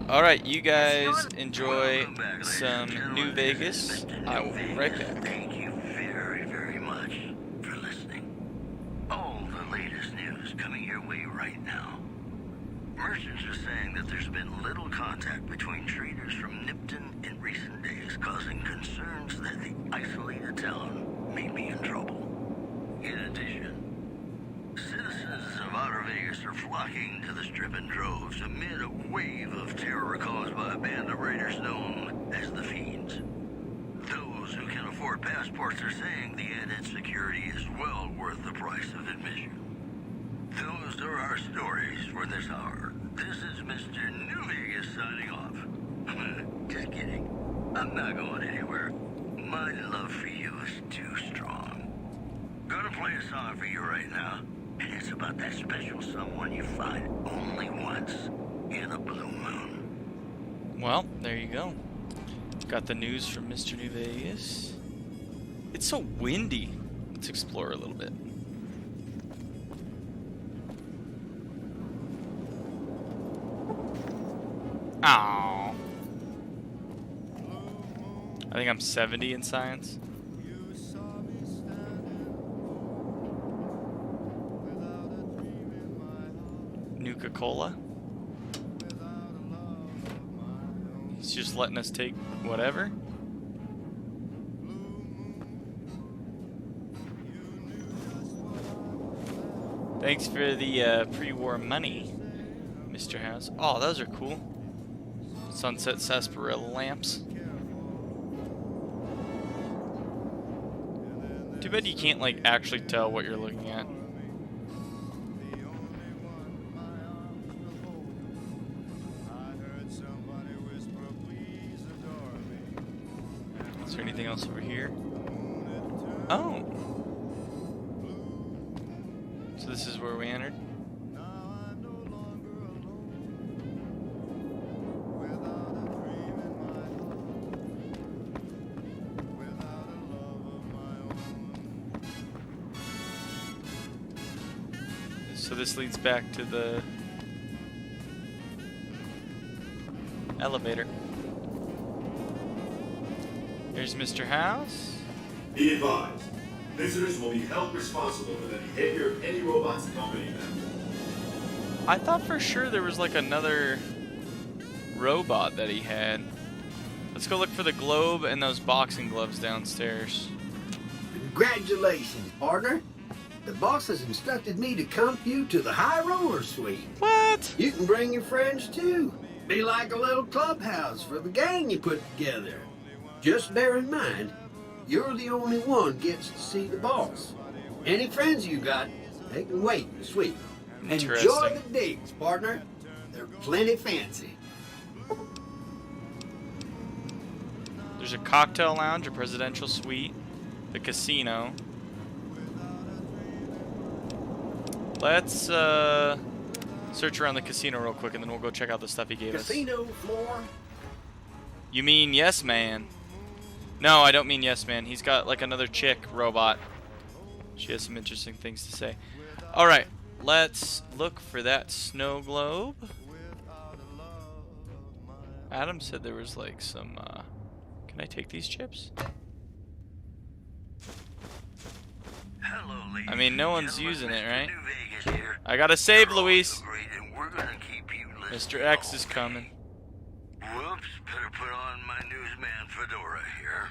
Alright, you guys enjoy some New Vegas. I will be right back. Thank you very, very much for listening. All the latest news coming your way right now. Merchants are saying that there's been little contact between traders from Nipton in recent days, causing concerns that the isolated town may be in trouble. In addition, citizens of Outer Vegas are flocking to the Strip in droves amid a wave of terror caused by a band of raiders known as the Fiends. Those who can afford passports are saying the added security is well worth the price of admission. Those are our stories for this hour. This is Mr. New Vegas signing off. Just kidding. I'm not going anywhere. My love for you is too strong. Gonna play a song for you right now. And it's about that special someone you find only once in a blue moon. Well, there you go. Got the news from Mr. New Vegas. It's so windy. Let's explore a little bit. Aww. I think I'm 70 in science. Nuka-Cola. He's just letting us take whatever. Thanks for the pre-war money, Mr. House. Oh, those are cool. Sunset sarsaparilla lamps. Too bad you can't like actually tell what you're looking at. Is there anything else over here? Oh! So this is where we entered? So this leads back to the elevator. Here's Mr. House. Be advised, visitors will be held responsible for the behavior of any robots accompanying them. I thought for sure there was like another robot that he had. Let's go look for the globe and those boxing gloves downstairs. Congratulations, partner. The boss has instructed me to comp you to the high roller suite. What? You can bring your friends too. Be like a little clubhouse for the gang you put together. Just bear in mind, you're the only one gets to see the boss. Any friends you got, they can wait in the suite. Enjoy the digs, partner. They're plenty fancy. There's a cocktail lounge, a presidential suite, the casino. Let's search around the casino real quick and then we'll go check out the stuff he gave us. Casino floor? You mean Yes Man? No, I don't mean Yes Man. He's got like another chick robot. She has some interesting things to say. Alright, let's look for that snow globe. Adam said there was like some, can I take these chips? Hello, ladies. I mean, no one's using it, right? I gotta save Luis. Mr. X is coming. Whoops, better put on my newsman fedora here.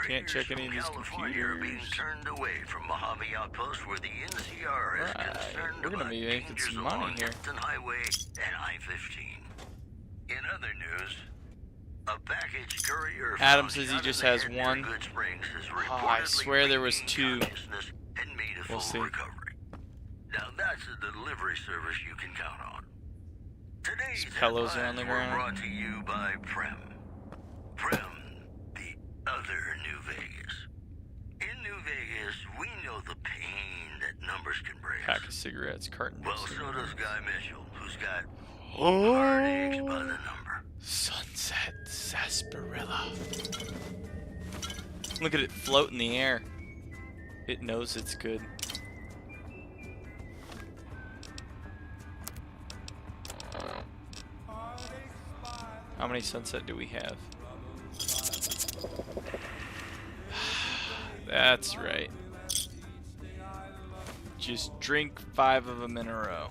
Can't check any of these California are being computers. turned away from Mojave Outpost where the NCR is concerned We're gonna be making some money here. Upton Highway and I-15. In other news, a package courier Adam found says he shot just in the has air near one. Good Springs is Oh, I swear there was reportedly 2. consciousness and made a We'll full see. recovery. Now that's a delivery service you can count on. Today's Pillows are on headlines the were ground. brought to you by Prem. Prem, the other New Vegas. In New Vegas, we know the pain that numbers can bring. Pack of cigarettes, carton of Well, so cigarettes. does Guy Mitchell, who's got Oh. heartaches by the number. Sunset sarsaparilla. Look at it float in the air. It knows it's good. How many sunset do we have? That's right. Just drink 5 of them in a row.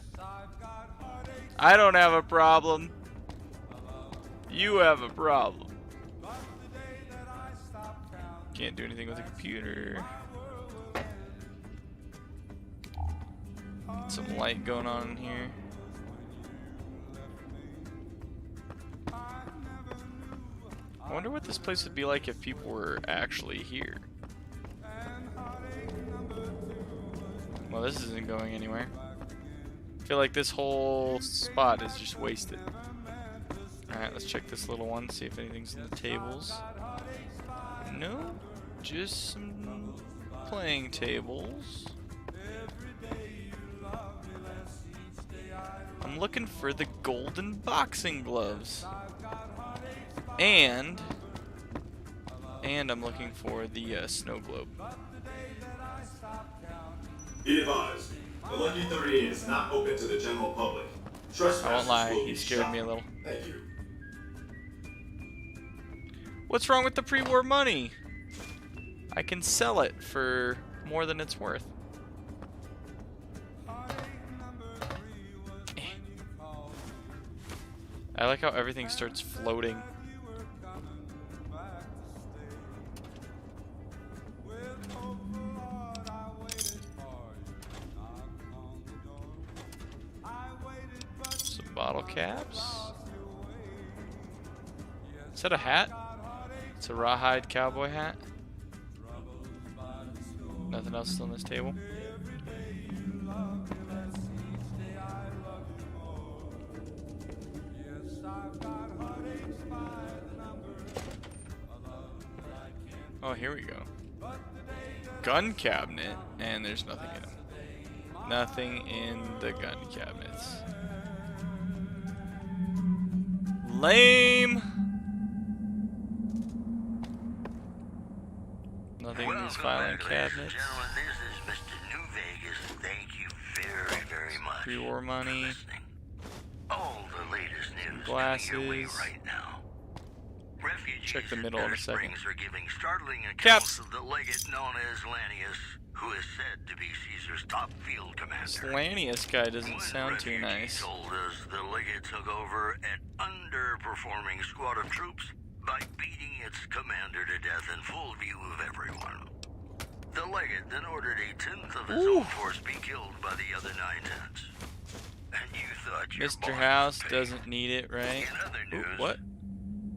I don't have a problem. You have a problem. Can't do anything with the computer. Some light going on in here. I wonder what this place would be like if people were actually here. Well, this isn't going anywhere. I feel like this whole spot is just wasted. Alright, let's check this little one, see if anything's in the tables. No, just some playing tables. I'm looking for the golden boxing gloves. And I'm looking for the snow globe. Be advised, the Lucky 38 is not open to the general public. Trespassers I won't lie, will he be scared shot. me a little. Thank you. What's wrong with the pre-war money? I can sell it for more than it's worth. I like how everything starts floating. Some bottle caps. Is that a hat? It's a rawhide cowboy hat. Nothing else on this table. Oh, here we go. Gun cabinet, and there's nothing in them. Nothing in the gun cabinets. Lame. Nothing in these filing cabinets. Gentlemen, this is Mr. New Vegas. Thank you very, very much. Pre-war money. All the latest news Glasses. coming your way right now. Refugees Check the middle in a second. Springs are giving startling Caps. accounts of the legate known as Lanius, who is said to be Caesar's top field commander. This Lanius guy doesn't sound too nice. Told us the legate took over an underperforming squad of troops by beating its commander to death in full view of everyone. The legate then ordered a 10th of his own force be killed by the other 9/10. And you thought your Mr. boss House was paid. doesn't need it, right? In other Ooh, news, what?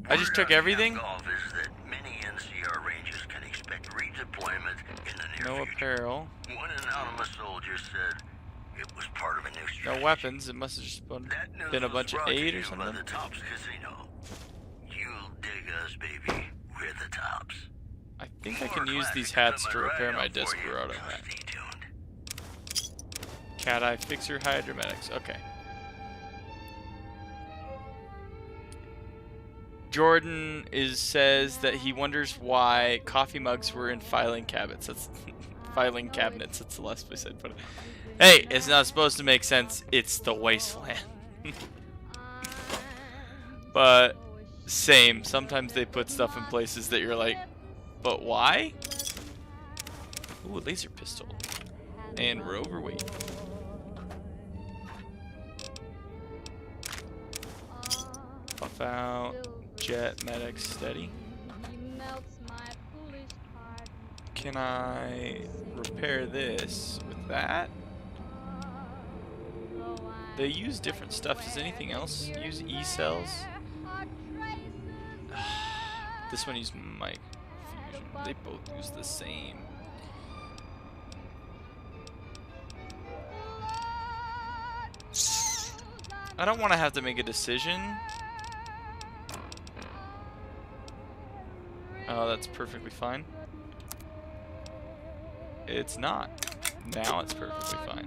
I just took everything? Golf is that many NCR Rangers can expect redeployment in the near No future. apparel. One anonymous soldier said it was part of a new No strategy. weapons. It must have just been a bunch of Brought to 8 or you by something. the Tops Casino. You'll dig us, baby. We're the Tops. I think I can use these hats to repair my Desperado hat. Cat Eye Fixer Hydromedics. Okay. Jordan says that he wonders why coffee mugs were in filing cabinets. That's Filing cabinets. That's the last place I'd put it. Hey, it's not supposed to make sense. It's the wasteland. But same. Sometimes they put stuff in places that you're like, but why? Ooh, a laser pistol. And we're overweight. Buff out. Jet, medic, steady. Can I repair this with that? They use different stuff. Does anything else use E-cells? This one used mic fusion. They both use the same. I don't want to have to make a decision. Oh, that's perfectly fine. It's not. Now it's perfectly fine.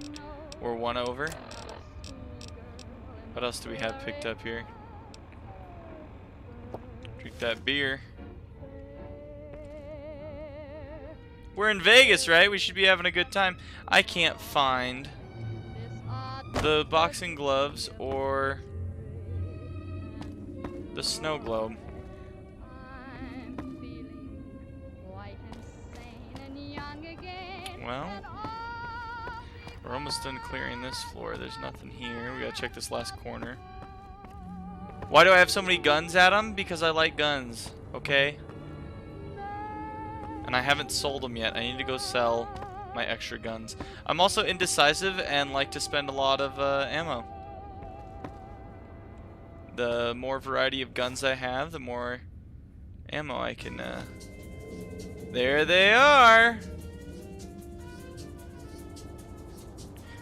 We're one over. What else do we have picked up here? Drink that beer. We're in Vegas, right? We should be having a good time. I can't find the boxing gloves or the snow globe. Well, we're almost done clearing this floor. There's nothing here. We gotta check this last corner. Why do I have so many guns, Adam? Because I like guns, okay? And I haven't sold them yet. I need to go sell my extra guns. I'm also indecisive and like to spend a lot of ammo. The more variety of guns I have, the more ammo I can... There they are!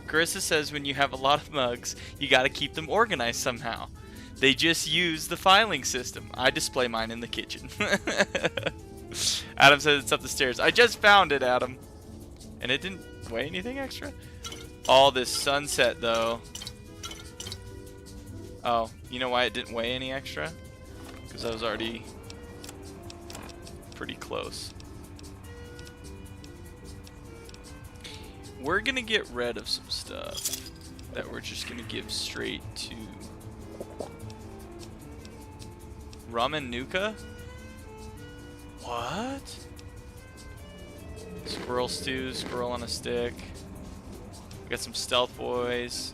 Carissa says when you have a lot of mugs, you gotta keep them organized somehow. They just use the filing system. I display mine in the kitchen. Adam says it's up the stairs. I just found it, Adam. And it didn't weigh anything extra? All this sunset, though. Oh, you know why it didn't weigh any extra? Because I was already pretty close. We're gonna get rid of some stuff that we're just gonna give straight to ramen nuka. What? Squirrel stew, squirrel on a stick. We got some stealth boys.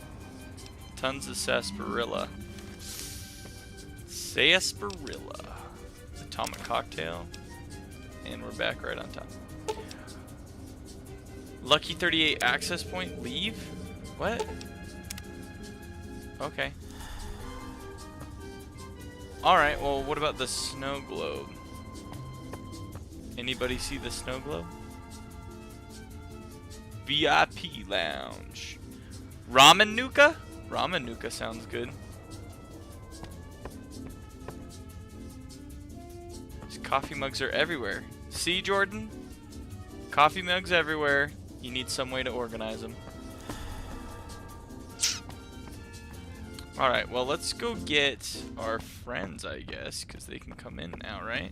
Tons of sarsaparilla. Sarsaparilla. Atomic cocktail. And we're back right on top. Lucky 38 access point, leave? What? Okay. Alright, well, what about the snow globe? Anybody see the snow globe? VIP lounge. Ramen nuka? Ramen nuka sounds good. These coffee mugs are everywhere. See, Jordan? Coffee mugs everywhere. You need some way to organize them. Alright, well, let's go get our friends, I guess, because they can come in now, right?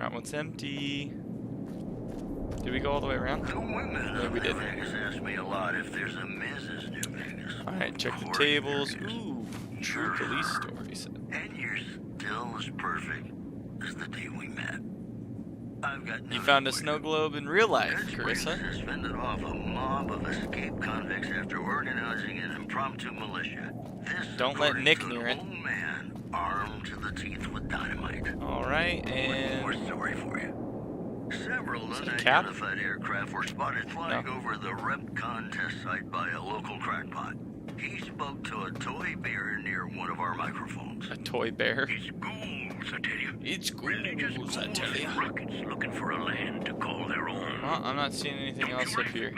That one's empty. Did we go all the way around? The women No, of we New didn't. Vegas ask me a lot if there's a Mrs. New Vegas. Alright, check the Of course tables. there is. Ooh, true police stories. And you're still as perfect as the day we met. I've got You news found a for snow globe in real life, Judge Briggs Carissa. has fended off a mob of escaped convicts after organizing an impromptu militia. This Don't let according Nick to near an it. old man armed to the teeth with dynamite. Alright, and... One more story for you. Several Is it a cap? unidentified aircraft were spotted flying over the REPCON test site by a local crackpot. He spoke to a toy bear near one of our microphones. A toy bear? It's ghouls, I tell you. It's ghouls, I tell you. Rockets looking for a land to call their own. Well, I'm not seeing anything else up here.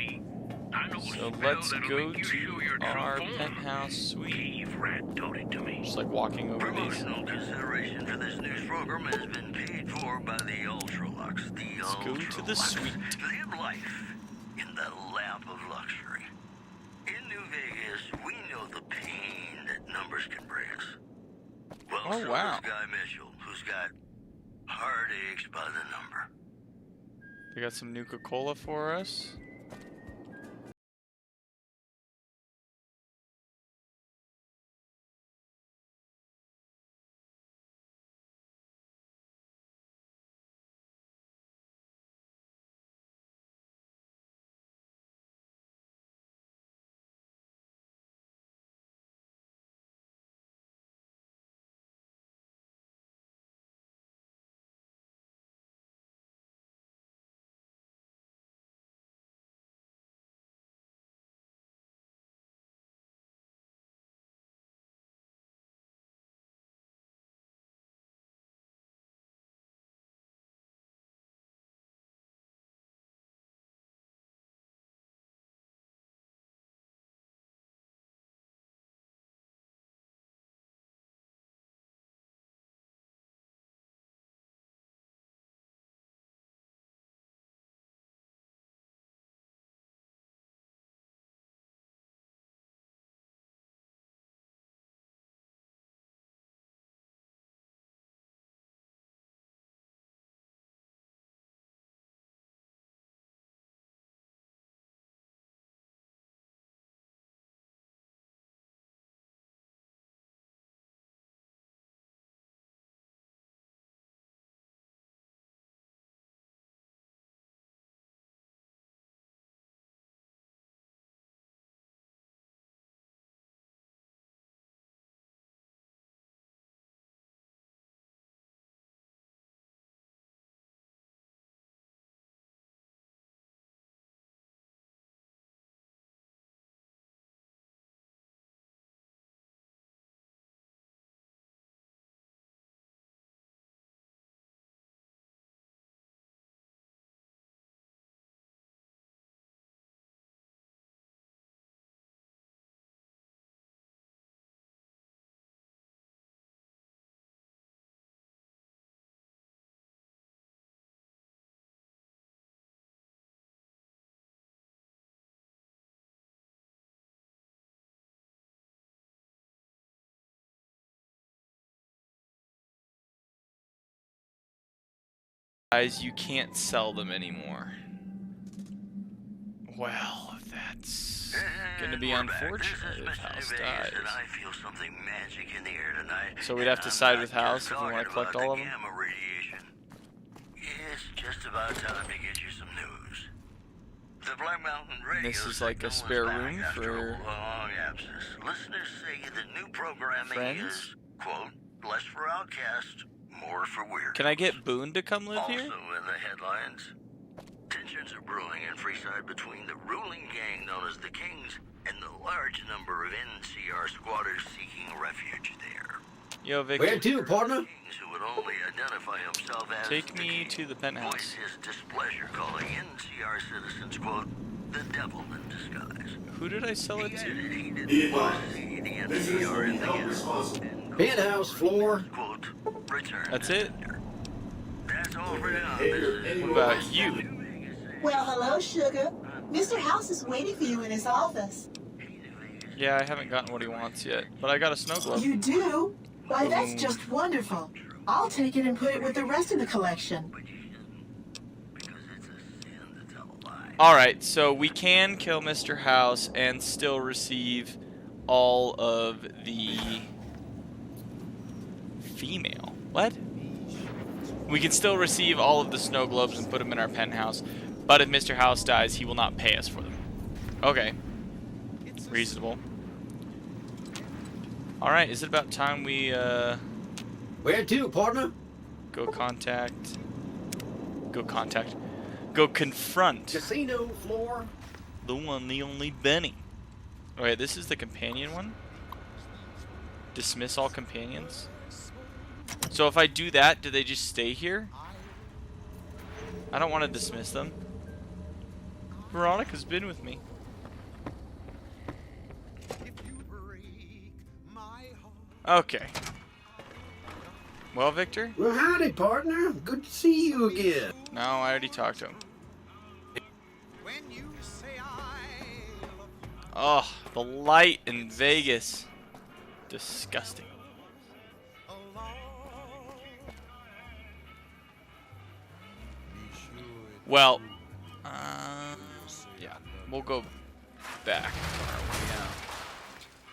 So let's go to our penthouse suite. Just like walking over these. Promotional consideration for this news program has been paid for by the Ultralux. Let's go to the suite. Live life in the lap of luxury. In New Vegas, we know the pain that numbers can bring us. Well, Oh, so wow. does Guy Mitchell, who's got heartaches by the number. They got some Nuka-Cola for us. Guys, you can't sell them anymore. Well, that's gonna be unfortunate if House dies. And I feel something magic in the air tonight. So we'd have to side with House if we want to collect all of them? Gamma radiation. It's just about time to get you some news. The Black Mountain Radio This is like a spare room after for a long absence. Listeners say the new programming friends? is, quote, less for outcasts, more for weird. Can I get Boone to come live Also here? in the headlines, tensions are brewing in Freeside between the ruling gang known as the Kings and the large number of NCR squatters seeking refuge there. Yo, Victor. Where to, partner? Kings, who would only identify himself as Take the me King, to the penthouse. voiced his displeasure, calling NCR citizens, quote, the devil in disguise. Who did I sell it to? He didn't Be want to advised, see the visitors will NCR be in the held end. responsible. Penthouse floor. Quote, return. That's it? That's all for now. What about you? Well, hello, sugar. Mr. House is waiting for you in his office. Yeah, I haven't gotten what he wants yet, but I got a snow globe. You do? Why, that's just wonderful. I'll take it and put it with the rest of the collection. Alright, so we can kill Mr. House and still receive all of the female. What? We can still receive all of the snow globes and put them in our penthouse, but if Mr. House dies, he will not pay us for them. Okay. Reasonable. Alright, is it about time we, Where to, partner? Go confront. Casino floor. The one, the only Benny. Alright, this is the companion one. Dismiss all companions. So if I do that, do they just stay here? I don't want to dismiss them. Veronica's been with me. Okay. Well, Victor? Well, howdy, partner. Good to see you again. No, I already talked to him. Oh, the light in Vegas. Disgusting. Well, yeah, we'll go back.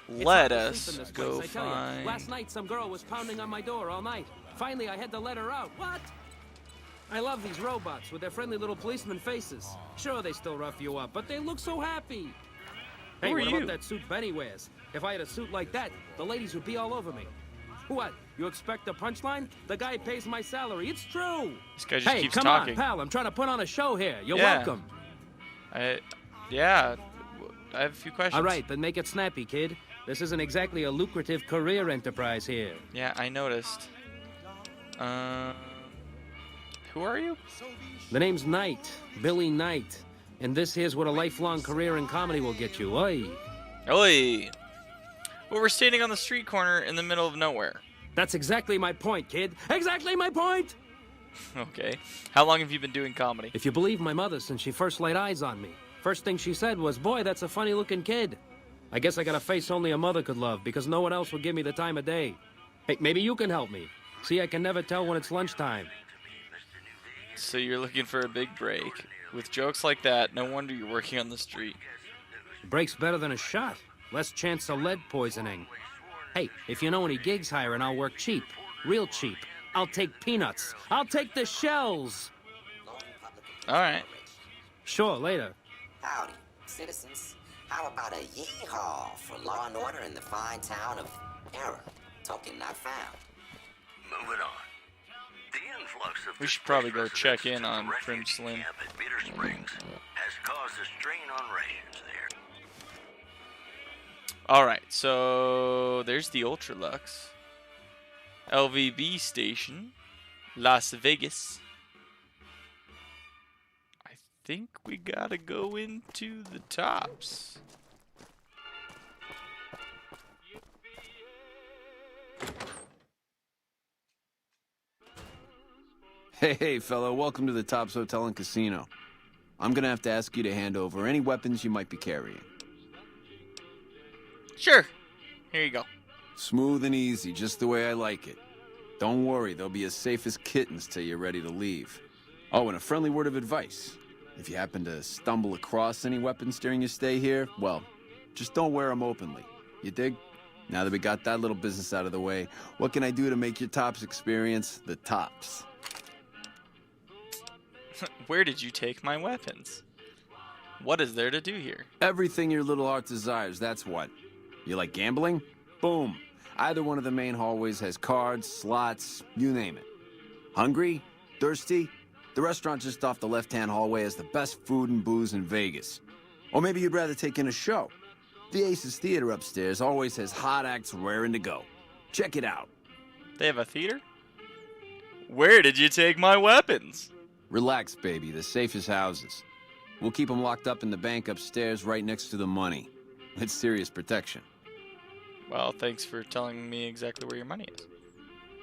Let us go find... Last night, some girl was pounding on my door all night. Finally, I had to let her out. What? I love these robots with their friendly little policeman faces. Sure, they still rough you up, but they look so happy. Hey, what about that suit Benny wears? If I had a suit like that, the ladies would be all over me. What? You expect a punchline? The guy pays my salary. It's true. This guy just keeps talking. Hey, come on, pal. I'm trying to put on a show here. You're welcome. Yeah, I have a few questions. All right, then make it snappy, kid. This isn't exactly a lucrative career enterprise here. Yeah, I noticed. Who are you? The name's Knight. Billy Knight. And this here's what a lifelong career in comedy will get you. Oi. Oi. Well, we're standing on the street corner in the middle of nowhere. That's exactly my point, kid. Exactly my point! Okay. How long have you been doing comedy? If you believe my mother since she first laid eyes on me. First thing she said was, boy, that's a funny-looking kid. I guess I got a face only a mother could love because no one else would give me the time of day. Hey, maybe you can help me. See, I can never tell when it's lunchtime. So you're looking for a big break. With jokes like that, no wonder you're working on the street. Break's better than a shot. Less chance of lead poisoning. Hey, if you know any gigs hiring, I'll work cheap. Real cheap. I'll take peanuts. I'll take the shells. Alright. Sure, later. Howdy, citizens. How about a yeehaw for law and order in the fine town of Error? Token not found. Moving on. The influx of we should probably go check in on Prim Slim. At Bitter Springs has caused a strain on rations there. Alright, so there's the Ultralux. LVB station. Las Vegas. I think we gotta go into the tops. Hey, fellow, welcome to the Tops Hotel and Casino. I'm gonna have to ask you to hand over any weapons you might be carrying. Sure. Here you go. Smooth and easy, just the way I like it. Don't worry, they'll be as safe as kittens till you're ready to leave. Oh, and a friendly word of advice. If you happen to stumble across any weapons during your stay here, well, just don't wear them openly. You dig? Now that we got that little business out of the way, what can I do to make your Tops experience the tops? Where did you take my weapons? What is there to do here? Everything your little heart desires, that's what. You like gambling? Boom. Either one of the main hallways has cards, slots, you name it. Hungry? Thirsty? The restaurant just off the left-hand hallway has the best food and booze in Vegas. Or maybe you'd rather take in a show. The Aces Theater upstairs always has hot acts raring to go. Check it out. They have a theater? Where did you take my weapons? Relax, baby. The safest houses. We'll keep them locked up in the bank upstairs right next to the money. It's serious protection. Well, thanks for telling me exactly where your money is.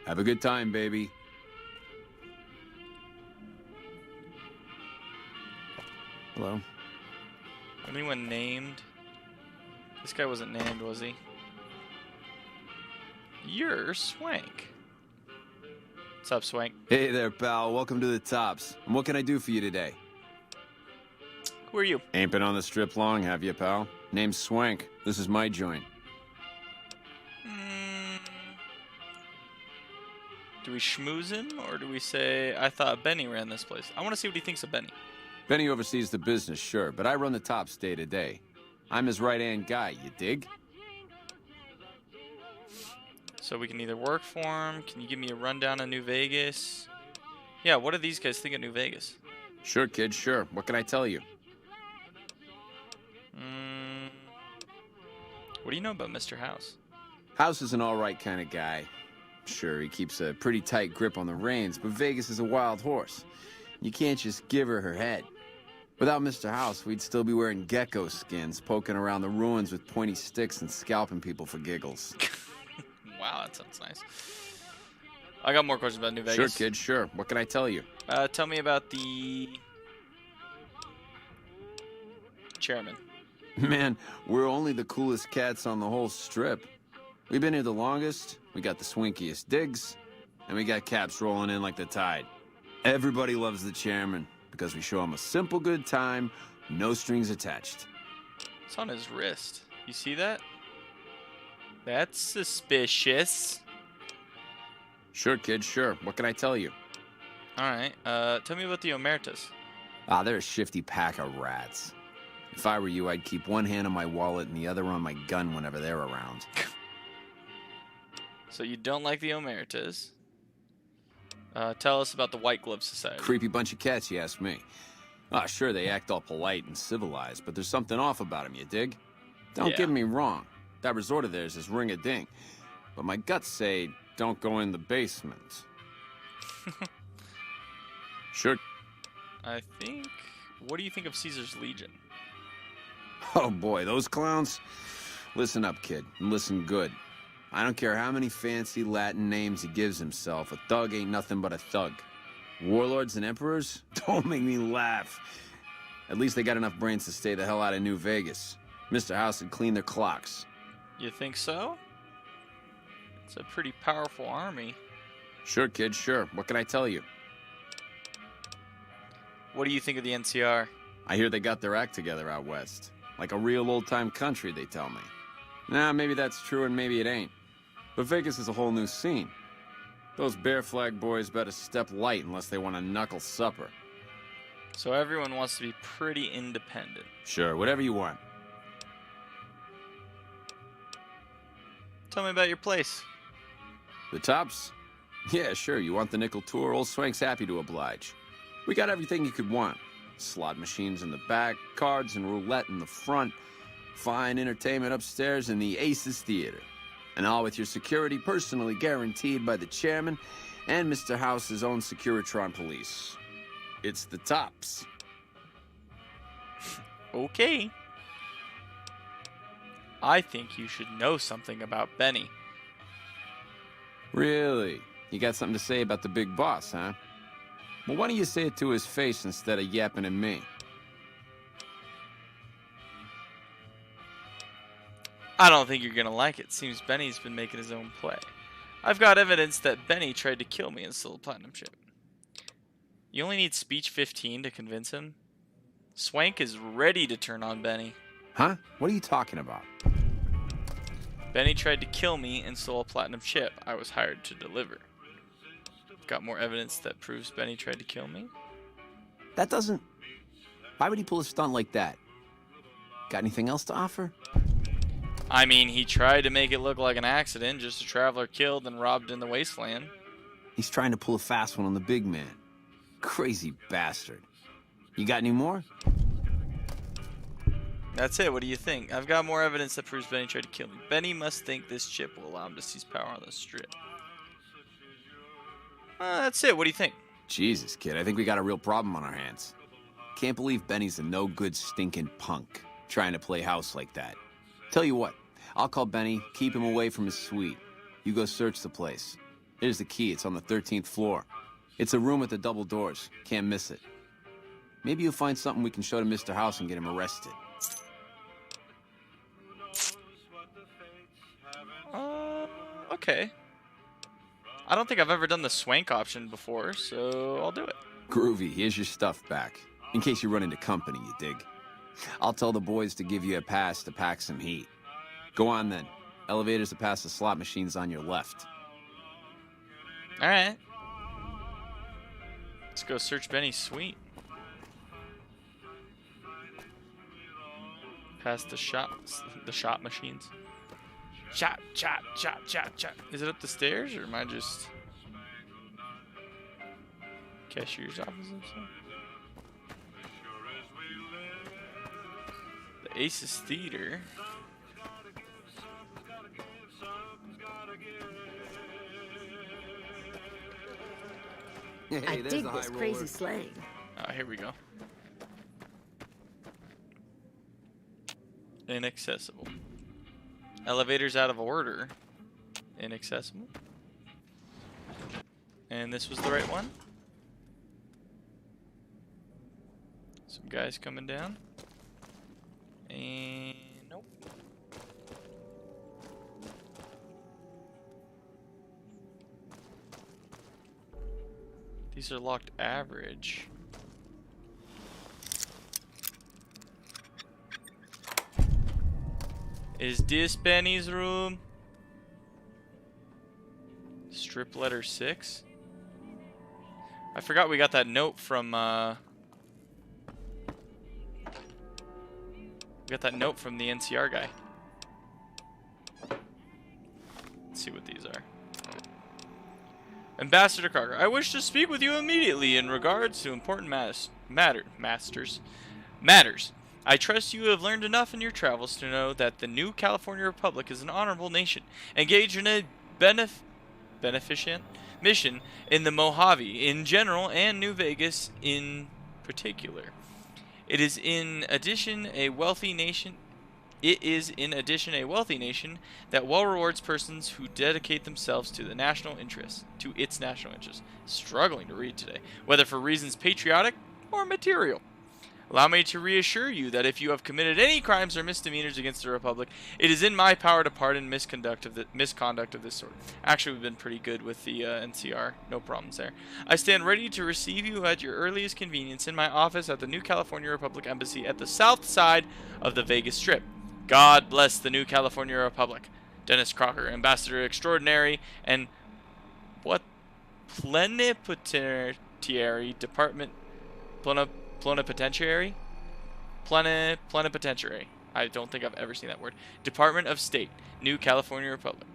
Have a good time, baby. Hello? Anyone named? This guy wasn't named, was he? You're Swank. What's up, Swank? Hey there, pal. Welcome to the Tops. And what can I do for you today? Who are you? Ain't been on the strip long, have you, pal? Name's Swank. This is my joint. Do we schmooze him, or do we say, I thought Benny ran this place? I want to see what he thinks of Benny. Benny oversees the business, sure, but I run the tops day to day. I'm his right-hand guy, you dig? So we can either work for him. Can you give me a rundown of New Vegas? Yeah, what do these guys think of New Vegas? Sure, kid, sure. What can I tell you? What do you know about Mr. House? House is an all-right kind of guy. Sure, he keeps a pretty tight grip on the reins, but Vegas is a wild horse. You can't just give her head. Without Mr. House, we'd still be wearing gecko skins, poking around the ruins with pointy sticks and scalping people for giggles. Wow, that sounds nice. I got more questions about New Vegas. Sure, kid, sure. What can I tell you? Tell me about the chairman. Man, we're only the coolest cats on the whole strip. We've been here the longest, we got the swinkiest digs, and we got caps rolling in like the tide. Everybody loves the chairman because we show him a simple good time, no strings attached. It's on his wrist. You see that? That's suspicious. Sure, kid, sure. What can I tell you? Alright, tell me about the Omertas. Ah, they're a shifty pack of rats. If I were you, I'd keep one hand on my wallet and the other on my gun whenever they're around. So you don't like the Omertas. Tell us about the White Glove Society. Creepy bunch of cats, you ask me. Ah, sure, they act all polite and civilized, but there's something off about them, you dig? Don't get me wrong. That resort of theirs is ring-a-ding. But my guts say, don't go in the basement. Sure. I think... What do you think of Caesar's Legion? Oh boy, those clowns? Listen up, kid, and listen good. I don't care how many fancy Latin names he gives himself, a thug ain't nothing but a thug. Warlords and emperors? Don't make me laugh. At least they got enough brains to stay the hell out of New Vegas. Mr. House would clean their clocks. You think so? It's a pretty powerful army. Sure, kid, sure. What can I tell you? What do you think of the NCR? I hear they got their act together out west. Like a real old-time country, they tell me. Nah, maybe that's true and maybe it ain't. But Vegas is a whole new scene. Those Bear Flag boys better step light unless they want a knuckle supper. So everyone wants to be pretty independent. Sure, whatever you want. Tell me about your place. The tops? Yeah, sure. You want the nickel tour? Old Swank's happy to oblige. We got everything you could want. Slot machines in the back, cards and roulette in the front, fine entertainment upstairs in the Aces Theater. And all with your security personally guaranteed by the chairman and Mr. House's own Securitron police. It's the tops. Okay. I think you should know something about Benny. Really? You got something to say about the big boss, huh? Well, why don't you say it to his face instead of yapping at me? I don't think you're gonna like it. Seems Benny's been making his own play. I've got evidence that Benny tried to kill me and stole a platinum chip. You only need speech 15 to convince him. Swank is ready to turn on Benny. Huh? What are you talking about? Benny tried to kill me and stole a platinum chip I was hired to deliver. Got more evidence that proves Benny tried to kill me? That doesn't... Why would he pull a stunt like that? Got anything else to offer? I mean, he tried to make it look like an accident, just a traveler killed and robbed in the wasteland. He's trying to pull a fast one on the big man. Crazy bastard. You got any more? That's it. What do you think? I've got more evidence that proves Benny tried to kill me. Benny must think this chip will allow him to seize power on the strip. That's it. What do you think? Jesus, kid, I think we got a real problem on our hands. Can't believe Benny's a no-good stinking punk trying to play house like that. Tell you what, I'll call Benny, keep him away from his suite. You go search the place. Here's the key. It's on the 13th floor. It's a room with the double doors. Can't miss it. Maybe you'll find something we can show to Mr. House and get him arrested. Okay. I don't think I've ever done the Swank option before, so I'll do it. Groovy, here's your stuff back. In case you run into company, you dig. I'll tell the boys to give you a pass to pack some heat. Go on then. Elevators to pass the slot machines on your left. Alright. Let's go search Benny's suite. Past the shop machines. Chop, chop, chop, chop, chop. Is it up the stairs, or am I just cashier's office or something? The Aces Theater. Hey, I dig this crazy slang. Oh, here we go. Inaccessible. Elevators out of order. Inaccessible. And this was the right one. Some guys coming down. And nope. These are locked average. Is this Benny's room? Strip letter 6? I forgot we got that note from, we got that note from the NCR guy. Let's see what these are. Ambassador Carter, I wish to speak with you immediately in regards to important matters. I trust you have learned enough in your travels to know that the new California Republic is an honorable nation, engaged in a beneficent mission in the Mojave in general and New Vegas in particular. It is in addition a wealthy nation that well rewards persons who dedicate themselves to the national interest, to its national interest. Struggling to read today, whether for reasons patriotic or material. Allow me to reassure you that if you have committed any crimes or misdemeanors against the Republic, it is in my power to pardon misconduct of this sort. Actually, we've been pretty good with the NCR. No problems there. I stand ready to receive you at your earliest convenience in my office at the New California Republic Embassy at the south side of the Vegas Strip. God bless the New California Republic. Dennis Crocker, Ambassador Extraordinary and Plenipotentiary Department Plenipotentiary? Plenipotentiary. I don't think I've ever seen that word. Department of State, New California Republic.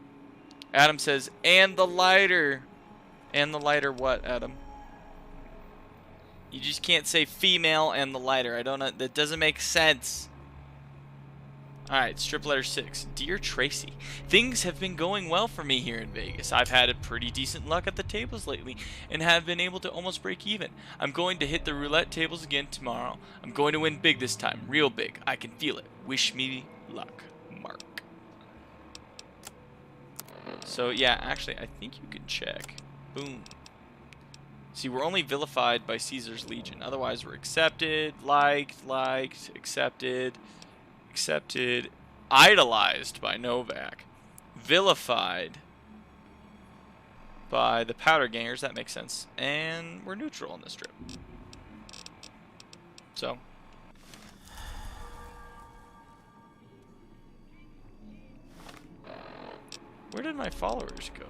Adam says, and the lighter. And the lighter what, Adam? You just can't say female and the lighter. I don't know. That doesn't make sense. Alright, strip letter 6. Dear Tracy, things have been going well for me here in Vegas. I've had a pretty decent luck at the tables lately and have been able to almost break even. I'm going to hit the roulette tables again tomorrow. I'm going to win big this time. Real big. I can feel it. Wish me luck. Mark. So, yeah, actually, I think you can check. Boom. See, we're only vilified by Caesar's Legion. Otherwise, we're accepted, liked, accepted, idolized by Novak, vilified by the Powder Gangers, that makes sense, and we're neutral on this trip. So, where did my followers go?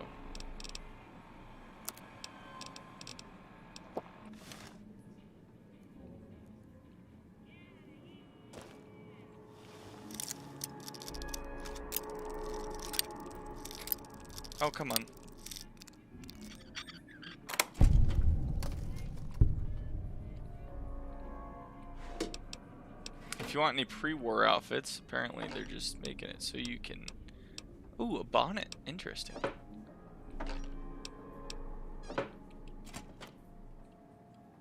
Oh, come on. If you want any pre-war outfits, apparently they're just making it so you can... Ooh, a bonnet. Interesting.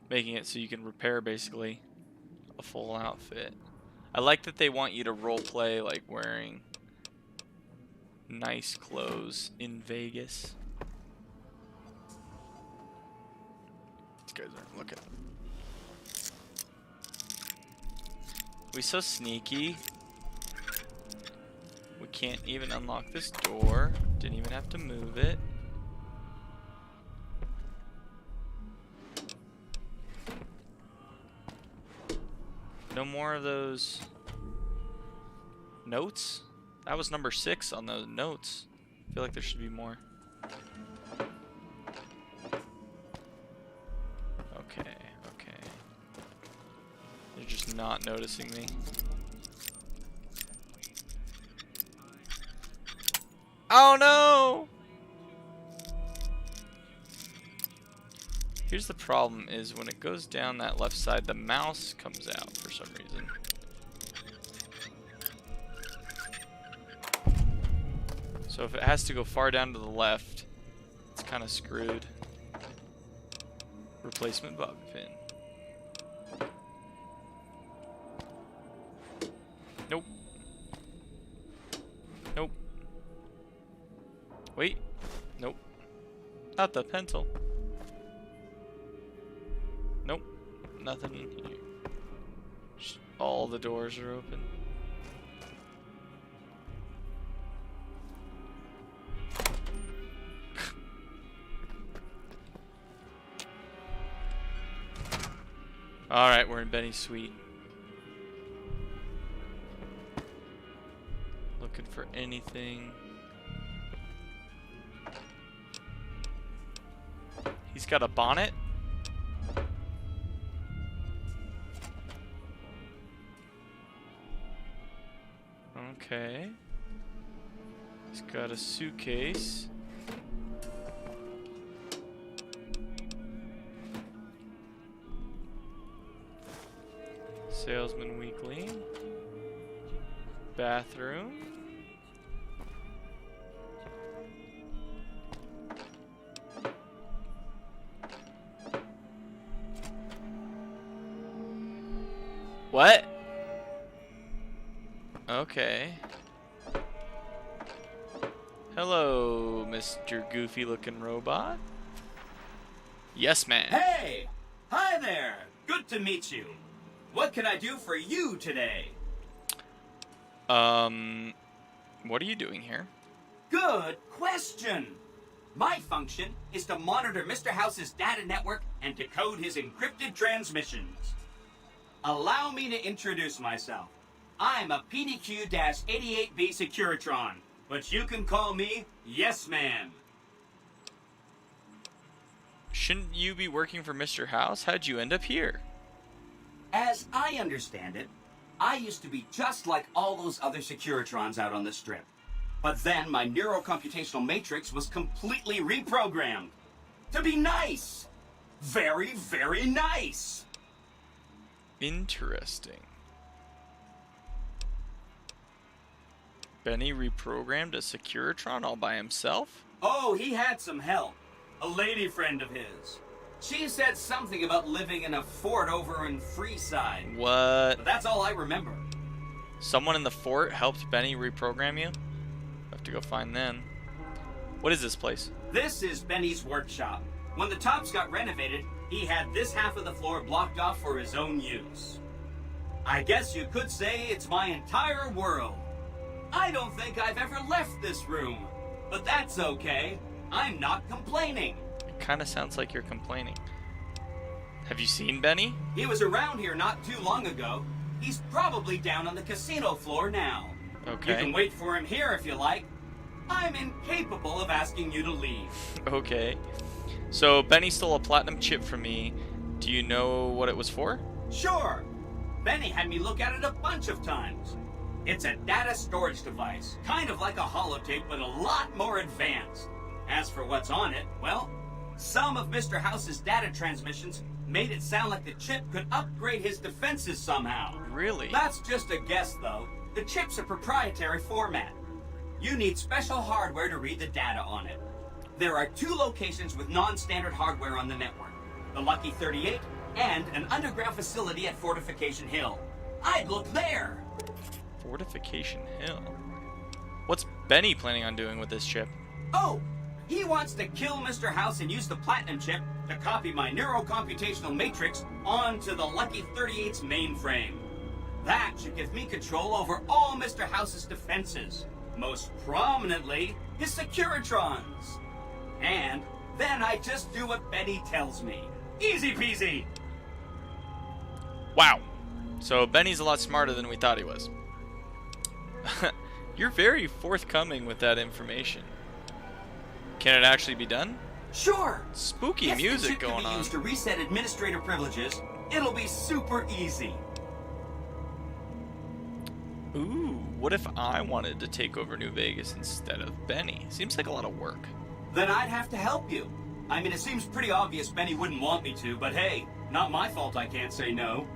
Making it so you can repair, basically, a full outfit. I like that they want you to roleplay, like, wearing... nice clothes in Vegas. These guys aren't looking. We so sneaky. We can't even unlock this door. Didn't even have to move it. No more of those notes? That was number 6 on the notes. I feel like there should be more. Okay, okay. They're just not noticing me. Oh no! Here's the problem is when it goes down that left side, the mouse comes out for some reason. So if it has to go far down to the left, it's kind of screwed. Replacement bobby pin. Nope. Nope. Wait. Nope. Not the pencil. Nope. Nothing in here. Just all the doors are open. Alright, we're in Benny's suite. Looking for anything. He's got a bonnet. Okay. He's got a suitcase. Salesman Weekly. Bathroom. What? Okay. Hello, Mr. Goofy looking robot. Yes, man. Hey! Hi there! Good to meet you. What can I do for you today? What are you doing here? Good question! My function is to monitor Mr. House's data network and decode his encrypted transmissions. Allow me to introduce myself. I'm a PDQ-88B Securitron, but you can call me Yes Man. Shouldn't you be working for Mr. House? How'd you end up here? As I understand it, I used to be just like all those other Securitrons out on the Strip. But then my neurocomputational matrix was completely reprogrammed. To be nice! Very, very nice! Interesting. Benny reprogrammed a Securitron all by himself? Oh, he had some help. A lady friend of his. She said something about living in a fort over in Freeside. What? But that's all I remember. Someone in the fort helped Benny reprogram you? Have to go find them. What is this place? This is Benny's workshop. When the tops got renovated, he had this half of the floor blocked off for his own use. I guess you could say it's my entire world. I don't think I've ever left this room, but that's okay. I'm not complaining. It kind of sounds like you're complaining. Have you seen Benny? He was around here not too long ago. He's probably down on the casino floor now. Okay. You can wait for him here if you like. I'm incapable of asking you to leave. Okay. So Benny stole a platinum chip from me. Do you know what it was for? Sure. Benny had me look at it a bunch of times. It's a data storage device, kind of like a holotape, but a lot more advanced. As for what's on it, well, some of Mr. House's data transmissions made it sound like the chip could upgrade his defenses somehow. Really? That's just a guess, though. The chip's a proprietary format. You need special hardware to read the data on it. There are 2 locations with non-standard hardware on the network. The Lucky 38 and an underground facility at Fortification Hill. I'd look there! Fortification Hill? What's Benny planning on doing with this chip? Oh! He wants to kill Mr. House and use the platinum chip to copy my neurocomputational matrix onto the Lucky 38's mainframe. That should give me control over all Mr. House's defenses. Most prominently, his Securitrons. And then I just do what Benny tells me. Easy peasy! Wow. So Benny's a lot smarter than we thought he was. You're very forthcoming with that information. Can it actually be done? Sure. Spooky If music the chip going can be on. used to reset administrator privileges, it'll be super easy. Ooh, what if I wanted to take over New Vegas instead of Benny? Seems like a lot of work. Then I'd have to help you. I mean, it seems pretty obvious Benny wouldn't want me to, but hey, not my fault I can't say no.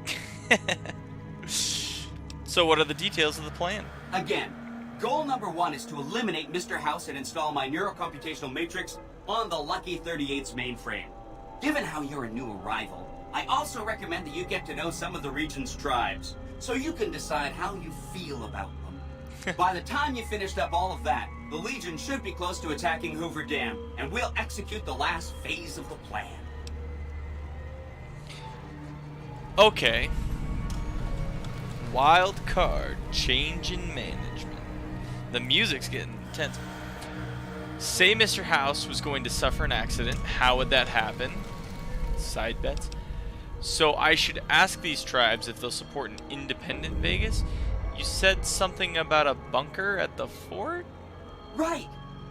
So what are the details of the plan? Again, goal number 1 is to eliminate Mr. House and install my neurocomputational matrix on the Lucky 38's mainframe. Given how you're a new arrival, I also recommend that you get to know some of the region's tribes, so you can decide how you feel about them. By the time you finished up all of that, the Legion should be close to attacking Hoover Dam, and we'll execute the last phase of the plan. Okay. Wild card, change in management. The music's getting intense. Say Mr. House was going to suffer an accident. How would that happen? Side bets. So I should ask these tribes if they'll support an independent Vegas? You said something about a bunker at the fort? Right.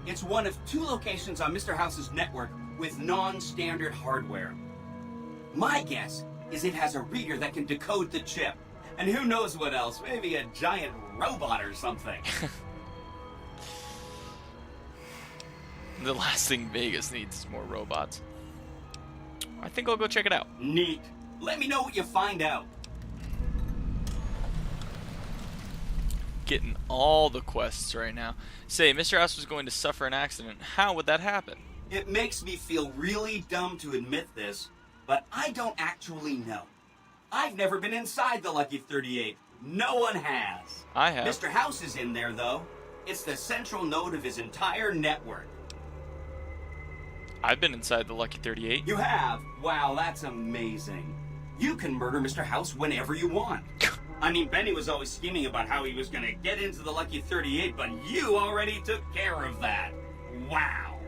It's one of 2 locations on Mr. House's network with non-standard hardware. My guess is it has a reader that can decode the chip. And who knows what else? Maybe a giant robot or something. The last thing Vegas needs is more robots. I think I'll go check it out. Neat. Let me know what you find out. Getting all the quests right now. Say, Mr. House was going to suffer an accident. How would that happen? It makes me feel really dumb to admit this, but I don't actually know. I've never been inside the Lucky 38. No one has. I have. Mr. House is in there, though. It's the central node of his entire network. I've been inside the Lucky 38. You have? Wow, that's amazing. You can murder Mr. House whenever you want. I mean, Benny was always scheming about how he was going to get into the Lucky 38, but you already took care of that. Wow.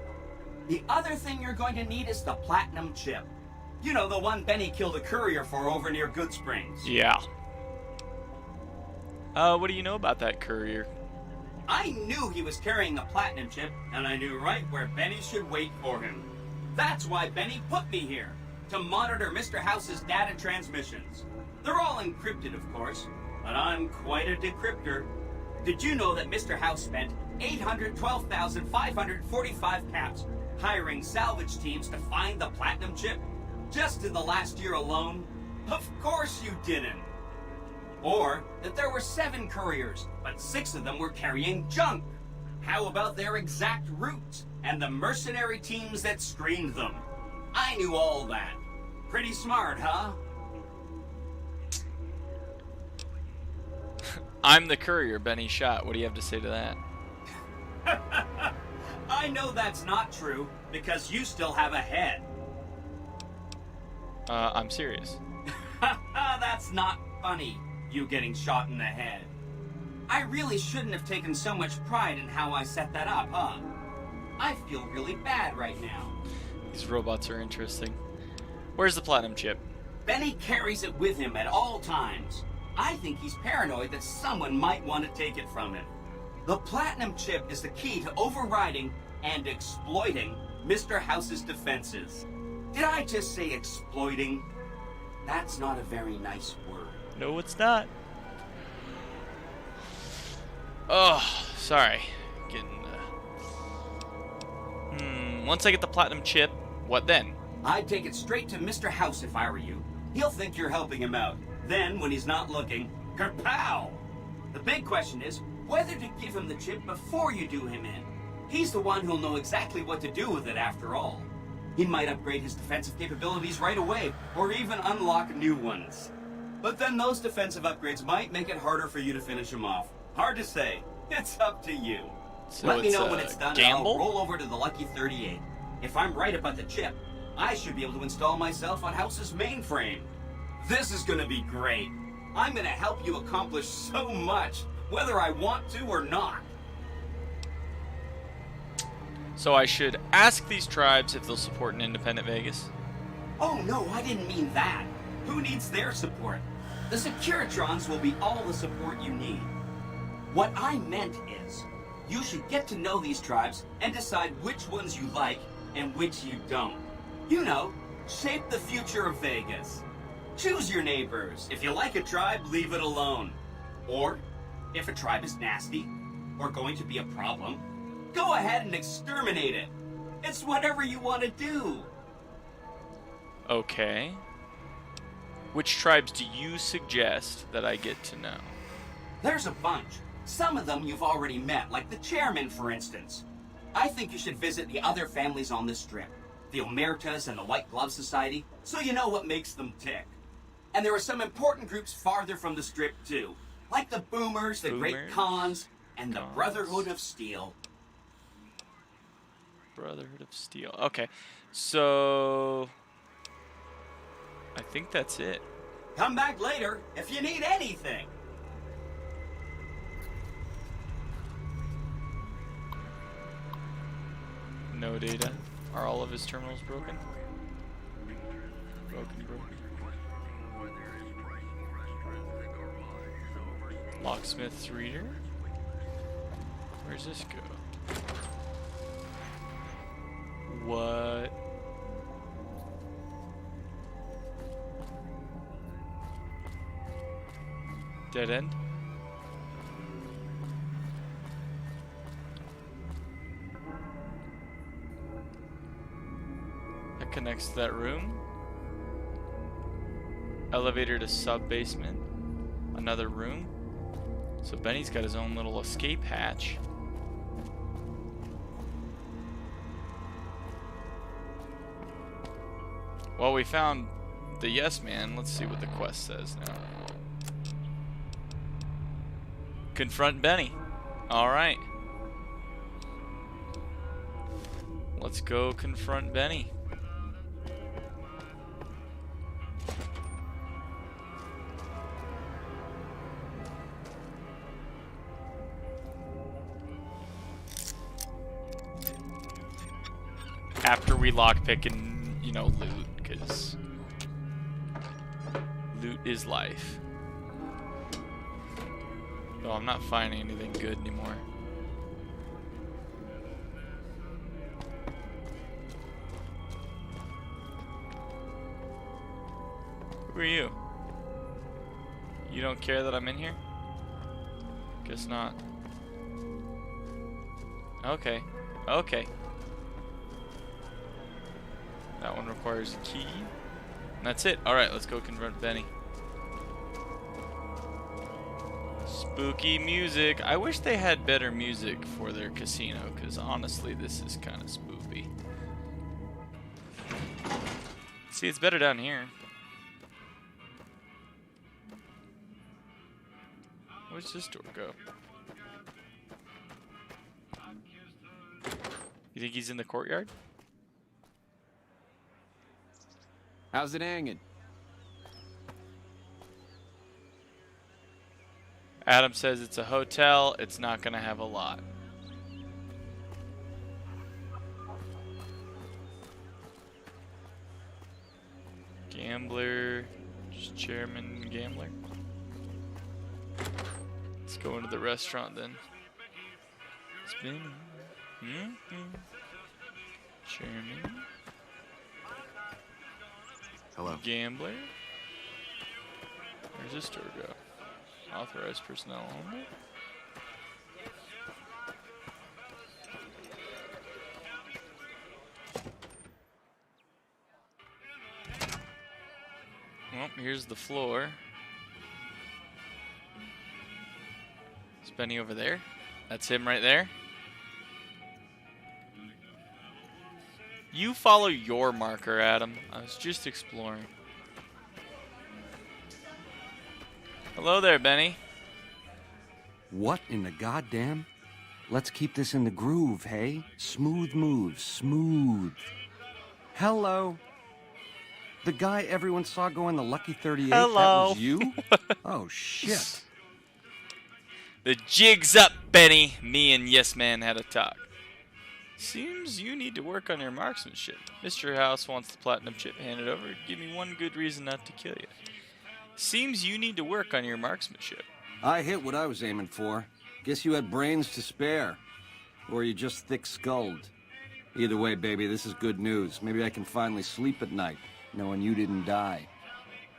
The other thing you're going to need is the platinum chip. You know, the one Benny killed a courier for over near Good Springs. Yeah. What do you know about that courier? I knew he was carrying the platinum chip, and I knew right where Benny should wait for him. That's why Benny put me here, to monitor Mr. House's data transmissions. They're all encrypted, of course, but I'm quite a decryptor. Did you know that Mr. House spent 812,545 caps hiring salvage teams to find the platinum chip? Just in the last year alone? Of course you didn't. Or that there were 7 couriers, but 6 of them were carrying junk. How about their exact routes and the mercenary teams that screened them? I knew all that. Pretty smart, huh? I'm the courier Benny shot. What do you have to say to that? I know that's not true, because you still have a head. I'm serious. That's not funny, you getting shot in the head. I really shouldn't have taken so much pride in how I set that up, huh? I feel really bad right now. These robots are interesting. Where's the platinum chip? Benny carries it with him at all times. I think he's paranoid that someone might want to take it from him. The platinum chip is the key to overriding and exploiting Mr. House's defenses. Did I just say exploiting? That's not a very nice word. No, it's not. Oh, sorry. Once I get the platinum chip, what then? I'd take it straight to Mr. House if I were you. He'll think you're helping him out. Then, when he's not looking, kerpow! The big question is whether to give him the chip before you do him in. He's the one who'll know exactly what to do with it after all. He might upgrade his defensive capabilities right away, or even unlock new ones. But then those defensive upgrades might make it harder for you to finish him off. Hard to say. It's up to you. So Let me know when it's done, gamble? and I'll roll over to the Lucky 38. If I'm right about the chip, I should be able to install myself on House's mainframe. This is gonna be great. I'm gonna help you accomplish so much, whether I want to or not. So I should ask these tribes if they'll support an independent Vegas? Oh no, I didn't mean that. Who needs their support? The Securitrons will be all the support you need. What I meant is, you should get to know these tribes and decide which ones you like and which you don't. You know, shape the future of Vegas. Choose your neighbors. If you like a tribe, leave it alone. Or, if a tribe is nasty, or going to be a problem, go ahead and exterminate it. It's whatever you want to do. Okay. Which tribes do you suggest that I get to know? There's a bunch. Some of them you've already met, like the chairman, for instance. I think you should visit the other families on this strip, the Omertas and the White Glove Society, so you know what makes them tick. And there are some important groups farther from the strip, too, like the Boomers, the Great Khans, and the Brotherhood of Steel. Brotherhood of Steel. Okay, so I think that's it. Come back later if you need anything. No data. Are all of his terminals broken? Broken. Locksmith's reader? Where's this go? What? Dead end? That connects to that room. Elevator to sub-basement. Another room. So Benny's got his own little escape hatch. Well, we found the Yes Man. Let's see what the quest says now. Confront Benny. Alright. Let's go confront Benny. After we lockpick and, you know, loot, because loot is life. Though I'm not finding anything good anymore. Who are you? You don't care that I'm in here? Guess not. Okay. Okay. That one requires a key. And that's it. Alright, let's go confront Benny. Spooky music. I wish they had better music for their casino, because honestly, this is kind of spoopy. See, it's better down here. Where's this door go? You think he's in the courtyard? How's it hanging? Adam says it's a hotel. It's not going to have a lot. Gambler. Just chairman gambler. Let's go into the restaurant then. Spin. Chairman. Hello. Gambler. Where's this door go? Authorized personnel only. Well, here's the floor. Is Benny over there? That's him right there. You follow your marker, Adam. I was just exploring. Hello there, Benny. What in the goddamn? Let's keep this in the groove, hey? Smooth moves, smooth. Hello. The guy everyone saw go in the Lucky 38, Hello. that was you? Oh, shit. The jig's up, Benny. Me and Yes Man had a talk. Seems you need to work on your marksmanship. Mr. House wants the platinum chip handed over. Give me one good reason not to kill you. Seems you need to work on your marksmanship. I hit what I was aiming for. Guess you had brains to spare. Or you just thick-skulled. Either way, baby, this is good news. Maybe I can finally sleep at night, knowing you didn't die.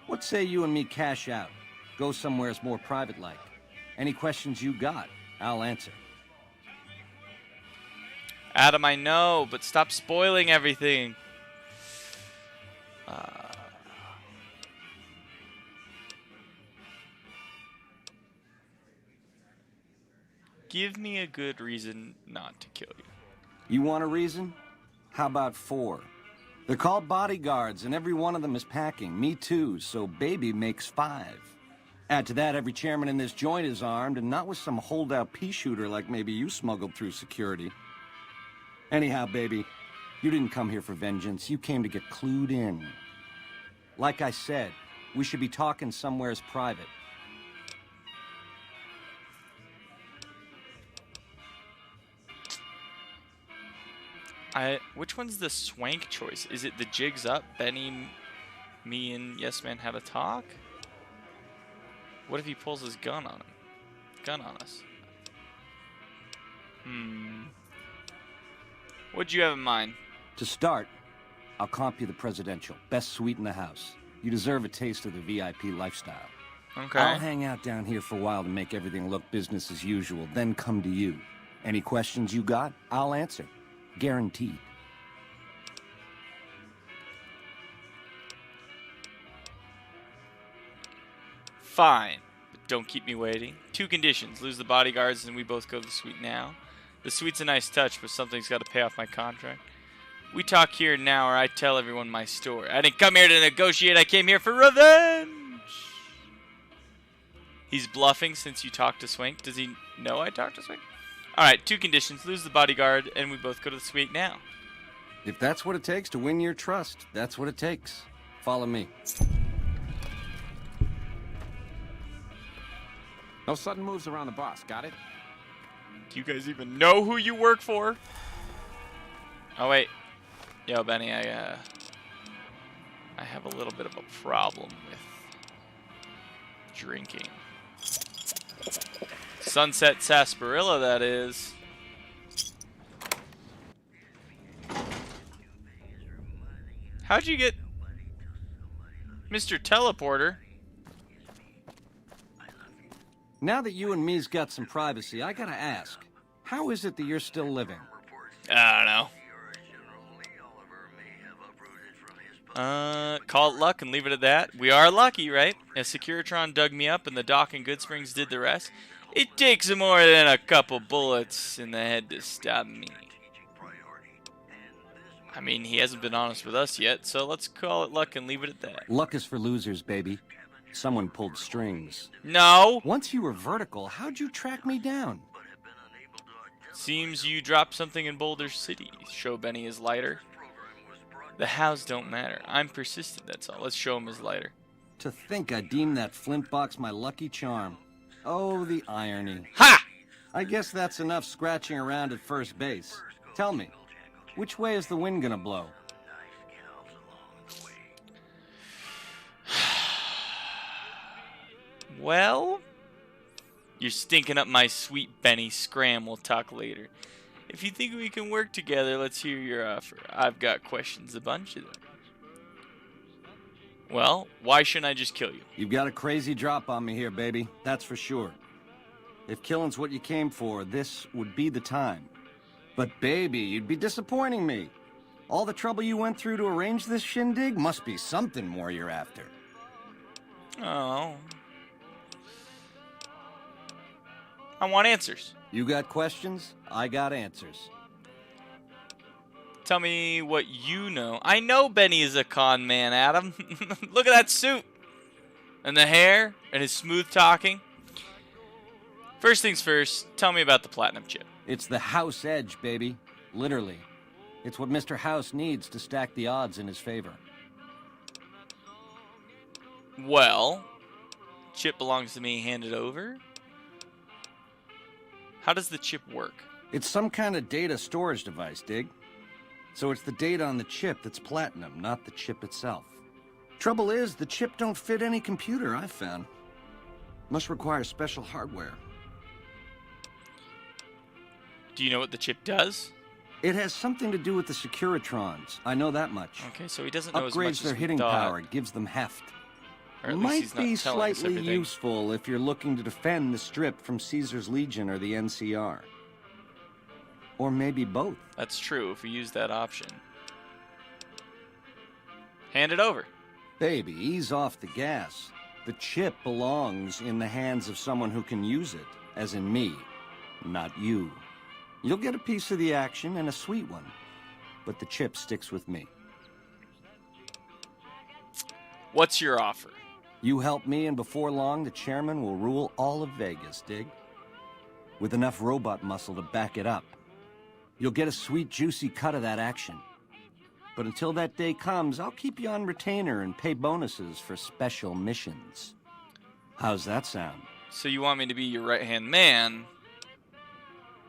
What say you and me cash out? Go somewheres more private-like. Any questions you got, I'll answer. Adam, I know, but stop spoiling everything. Give me a good reason not to kill you. You want a reason? How about 4? They're called bodyguards, and every one of them is packing. Me too, so baby makes 5. Add to that, every chairman in this joint is armed, and not with some holdout pea shooter like maybe you smuggled through security. Anyhow, baby, you didn't come here for vengeance. You came to get clued in. Like I said, we should be talking somewheres private. Which one's the swank choice? Is it the jigs up? Benny, me, and Yes Man have a talk? What if he pulls his gun on him? Gun on us. What'd you have in mind? To start, I'll comp you the presidential. Best suite in the house. You deserve a taste of the VIP lifestyle. Okay. I'll hang out down here for a while to make everything look business as usual, then come to you. Any questions you got, I'll answer. Guaranteed. Fine, but don't keep me waiting. 2 conditions. Lose the bodyguards and we both go to the suite now. The suite's a nice touch, but something's got to pay off my contract. We talk here now or I tell everyone my story. I didn't come here to negotiate. I came here for revenge. He's bluffing since you talked to Swank. Does he know I talked to Swank? Alright, 2 conditions. Lose the bodyguard, and we both go to the suite now. If that's what it takes to win your trust, that's what it takes. Follow me. No sudden moves around the boss, got it? Do you guys even know who you work for? Oh, wait. Yo, Benny, I have a little bit of a problem with drinking. Sunset Sarsaparilla, that is. How'd you get Mr. Teleporter? Now that you and me's got some privacy, I gotta ask, how is it that you're still living? I don't know. Call it luck and leave it at that. We are lucky, right? As Securitron dug me up and the Doc and Good Springs did the rest. It takes more than a couple bullets in the head to stop me. I mean, he hasn't been honest with us yet, so let's call it luck and leave it at that. Luck is for losers, baby. Someone pulled strings. No! Once you were vertical, how'd you track me down? Seems you dropped something in Boulder City. Show Benny his lighter. The hows don't matter. I'm persistent, that's all. Let's show him his lighter. To think I deemed that flint box my lucky charm. Oh, the irony. Ha! I guess that's enough scratching around at first base. Tell me, which way is the wind gonna blow? Well, you're stinking up my sweet Benny. Scram, we'll talk later. If you think we can work together, let's hear your offer. I've got questions, a bunch of them. Well, why shouldn't I just kill you? You've got a crazy drop on me here, baby. That's for sure. If killing's what you came for, this would be the time. But baby, you'd be disappointing me. All the trouble you went through to arrange this shindig must be something more you're after. Oh. I want answers. You got questions, I got answers. Tell me what you know. I know Benny is a con man, Adam. Look at that suit. And the hair, and his smooth talking. First things first, tell me about the platinum chip. It's the house edge, baby. Literally. It's what Mr. House needs to stack the odds in his favor. Well, chip belongs to me, hand it over. How does the chip work? It's some kind of data storage device, dig? So it's the data on the chip that's platinum, not the chip itself. Trouble is, the chip don't fit any computer I've found. Must require special hardware. Do you know what the chip does? It has something to do with the Securitrons. I know that much. Okay, so he doesn't know as Upgrades much their as we hitting thought. power, gives them heft. Or at least he's Might not be telling us slightly everything. useful if you're looking to defend the Strip from Caesar's Legion or the NCR. Or maybe both. That's true, if we use that option. Hand it over. Baby, ease off the gas. The chip belongs in the hands of someone who can use it, as in me, not you. You'll get a piece of the action, and a sweet one. But the chip sticks with me. What's your offer? You help me, and before long, the chairman will rule all of Vegas, dig? With enough robot muscle to back it up. You'll get a sweet, juicy cut of that action. But until that day comes, I'll keep you on retainer and pay bonuses for special missions. How's that sound? So you want me to be your right-hand man,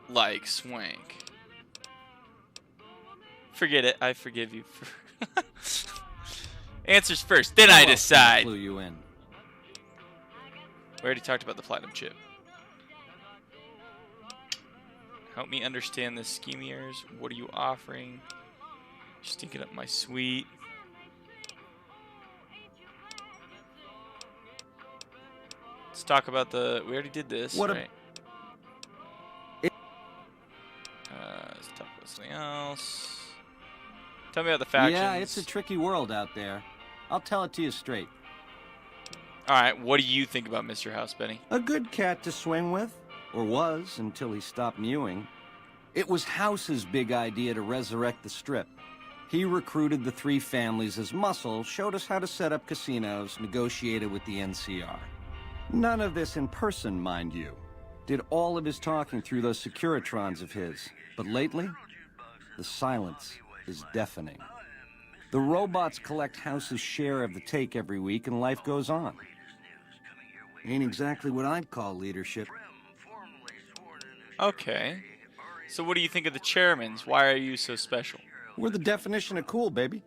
like Swank. Forget it, I forgive you. Answers first, then I decide. Flew you in. We already talked about the platinum chip. Help me understand the scheme years. What are you offering? Stinking up my suite. Let's talk about the. We already did this, What right? Let's talk about something else. Tell me about the factions. Yeah, it's a tricky world out there. I'll tell it to you straight. All right, what do you think about Mr. House, Benny? A good cat to swing with. Or was, until he stopped mewing. It was House's big idea to resurrect the Strip. He recruited the three families as muscle, showed us how to set up casinos, negotiated with the NCR. None of this in person, mind you. Did all of his talking through those Securitrons of his. But lately, the silence is deafening. The robots collect House's share of the take every week, and life goes on. Ain't exactly what I'd call leadership. Okay. So what do you think of the chairmans? Why are you so special? We're the definition of cool, baby.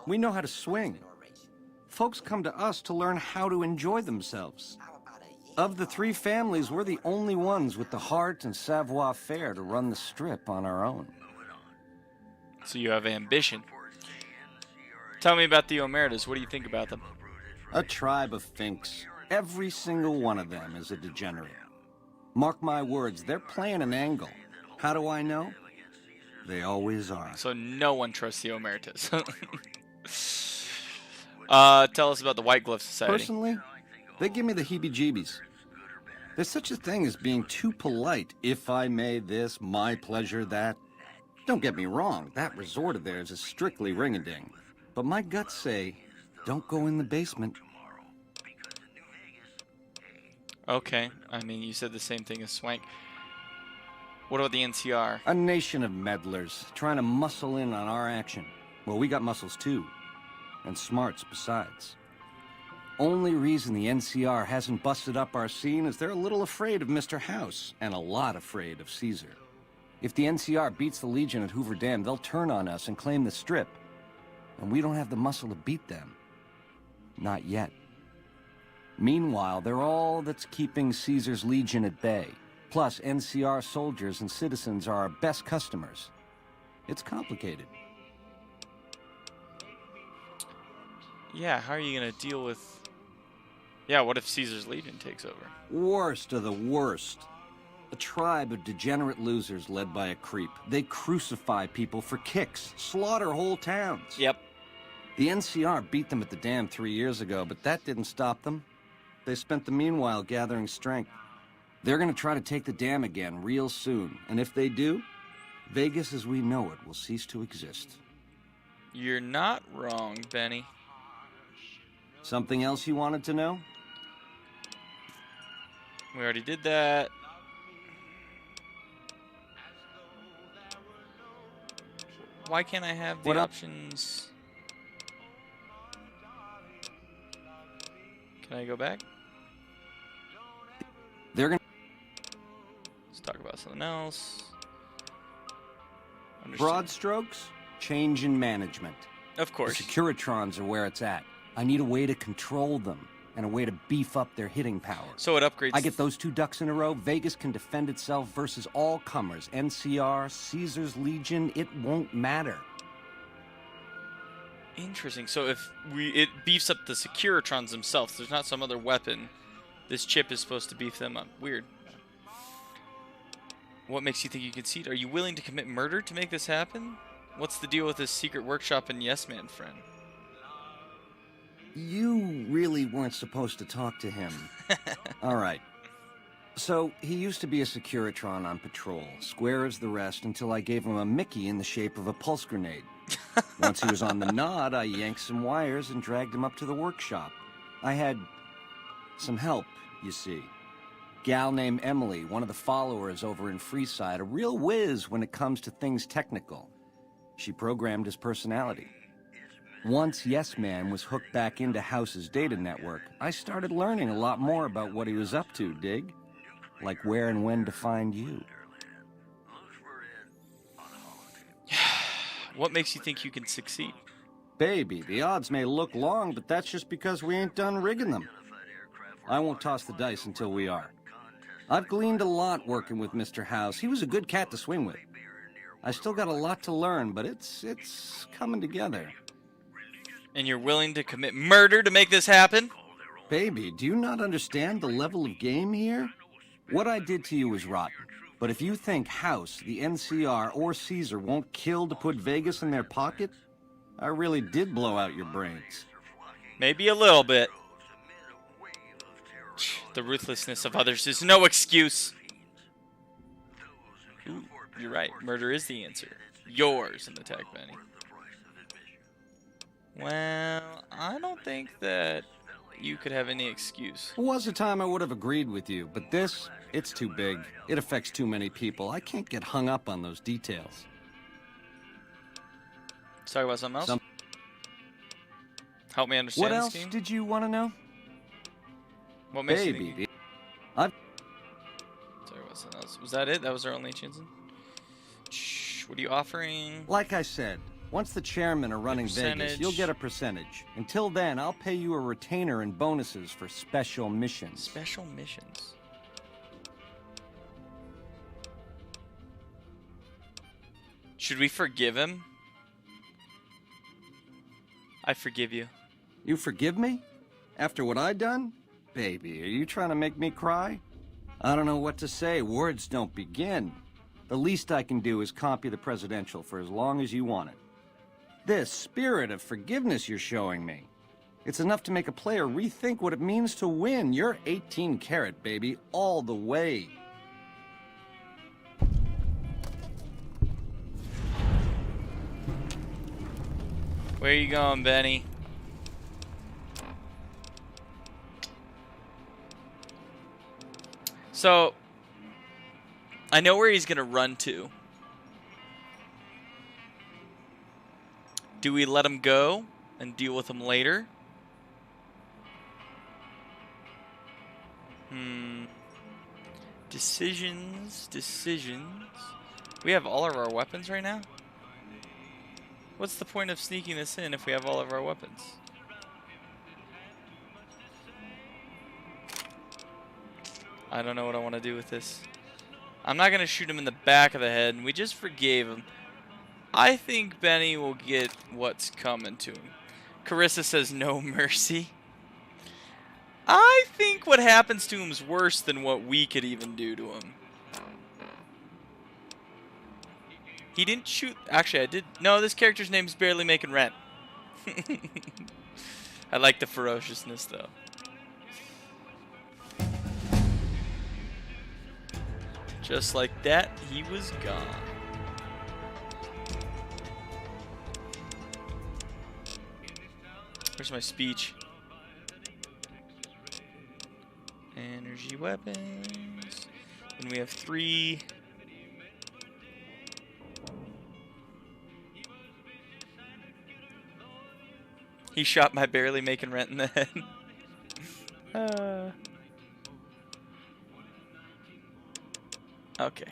We know how to swing. Folks come to us to learn how to enjoy themselves. Of the three families, we're the only ones with the heart and savoir-faire to run the Strip on our own. So you have ambition. Tell me about the Omertas. What do you think about them? A tribe of finks. Every single one of them is a degenerate. Mark my words, they're playing an angle. How do I know? They always are. So no one trusts the Omertas. Tell us about the White Glove Society. Personally, they give me the heebie-jeebies. There's such a thing as being too polite. If I may this, my pleasure that. Don't get me wrong, that resort of theirs is strictly ring-a-ding. But my guts say, don't go in the basement. Okay, I mean, you said the same thing as Swank. What about the NCR? A nation of meddlers, trying to muscle in on our action. Well, we got muscles too. And smarts besides. Only reason the NCR hasn't busted up our scene is they're a little afraid of Mr. House, and a lot afraid of Caesar. If the NCR beats the Legion at Hoover Dam, they'll turn on us and claim the Strip. And we don't have the muscle to beat them. Not yet. Meanwhile, they're all that's keeping Caesar's Legion at bay. Plus, NCR soldiers and citizens are our best customers. It's complicated. Yeah, how are you going to deal with... Yeah, what if Caesar's Legion takes over? Worst of the worst. A tribe of degenerate losers led by a creep. They crucify people for kicks, slaughter whole towns. Yep. The NCR beat them at the dam 3 years ago, but that didn't stop them. They spent the meanwhile gathering strength. They're going to try to take the dam again real soon. And if they do, Vegas as we know it will cease to exist. You're not wrong, Benny. Something else you wanted to know? We already did that. Why can't I have the options? Can I go back? They're gonna... Let's talk about something else. Broad strokes, change in management. Of course. The Securitrons are where it's at. I need a way to control them, and a way to beef up their hitting power. So it upgrades... I get those 2 ducks in a row, Vegas can defend itself versus all comers. NCR, Caesar's Legion, it won't matter. Interesting. So if it beefs up the Securitrons themselves, there's not some other weapon. This chip is supposed to beef them up. Weird. What makes you think you concede? Are you willing to commit murder to make this happen? What's the deal with this secret workshop and Yes Man friend? You really weren't supposed to talk to him. All right. So, he used to be a Securitron on patrol, square as the rest, until I gave him a Mickey in the shape of a pulse grenade. Once he was on the nod, I yanked some wires and dragged him up to the workshop. I had some help, you see. Gal named Emily, one of the followers over in Freeside, a real whiz when it comes to things technical. She programmed his personality. Once Yes Man was hooked back into House's data network, I started learning a lot more about what he was up to, dig? Like where and when to find you. What makes you think you can succeed? Baby, the odds may look long, but that's just because we ain't done rigging them. I won't toss the dice until we are. I've gleaned a lot working with Mr. House. He was a good cat to swing with. I still got a lot to learn, but it's coming together. And you're willing to commit murder to make this happen? Baby, do you not understand the level of game here? What I did to you was rotten. But if you think House, the NCR, or Caesar won't kill to put Vegas in their pocket, I really did blow out your brains. Maybe a little bit. The ruthlessness of others is no excuse. Ooh, you're right. Murder is the answer. Yours in the tech, Benny. Well, I don't think that you could have any excuse. There was a time I would have agreed with you, but this, it's too big. It affects too many people. I can't get hung up on those details. Let's talk about something else. Help me understand What this else game. did you want to know? What makes Baby, you think... Sorry, about something else. Was that it? That was our only chance? Shh, what are you offering? Like I said, once the chairmen are running Vegas, you'll get a percentage. Until then, I'll pay you a retainer and bonuses for special missions. Special missions? Should we forgive him? I forgive you. You forgive me? After what I done? Baby, are you trying to make me cry? I don't know what to say. Words don't begin. The least I can do is comp you the presidential for as long as you want it. This spirit of forgiveness you're showing me, it's enough to make a player rethink what it means to win. You're 18 karat, baby, all the way. Where you going, Benny? So, I know where he's going to run to. Do we let him go and deal with him later? Decisions. We have all of our weapons right now? What's the point of sneaking this in if we have all of our weapons? I don't know what I want to do with this. I'm not going to shoot him in the back of the head, and we just forgave him. I think Benny will get what's coming to him. Carissa says no mercy. I think what happens to him is worse than what we could even do to him. He didn't shoot. Actually, I did. No, this character's name is barely making rent. I like the ferociousness, though. Just like that, he was gone. Where's my speech? Energy weapons. And we have 3. He shot my barely making rent in the head. Okay.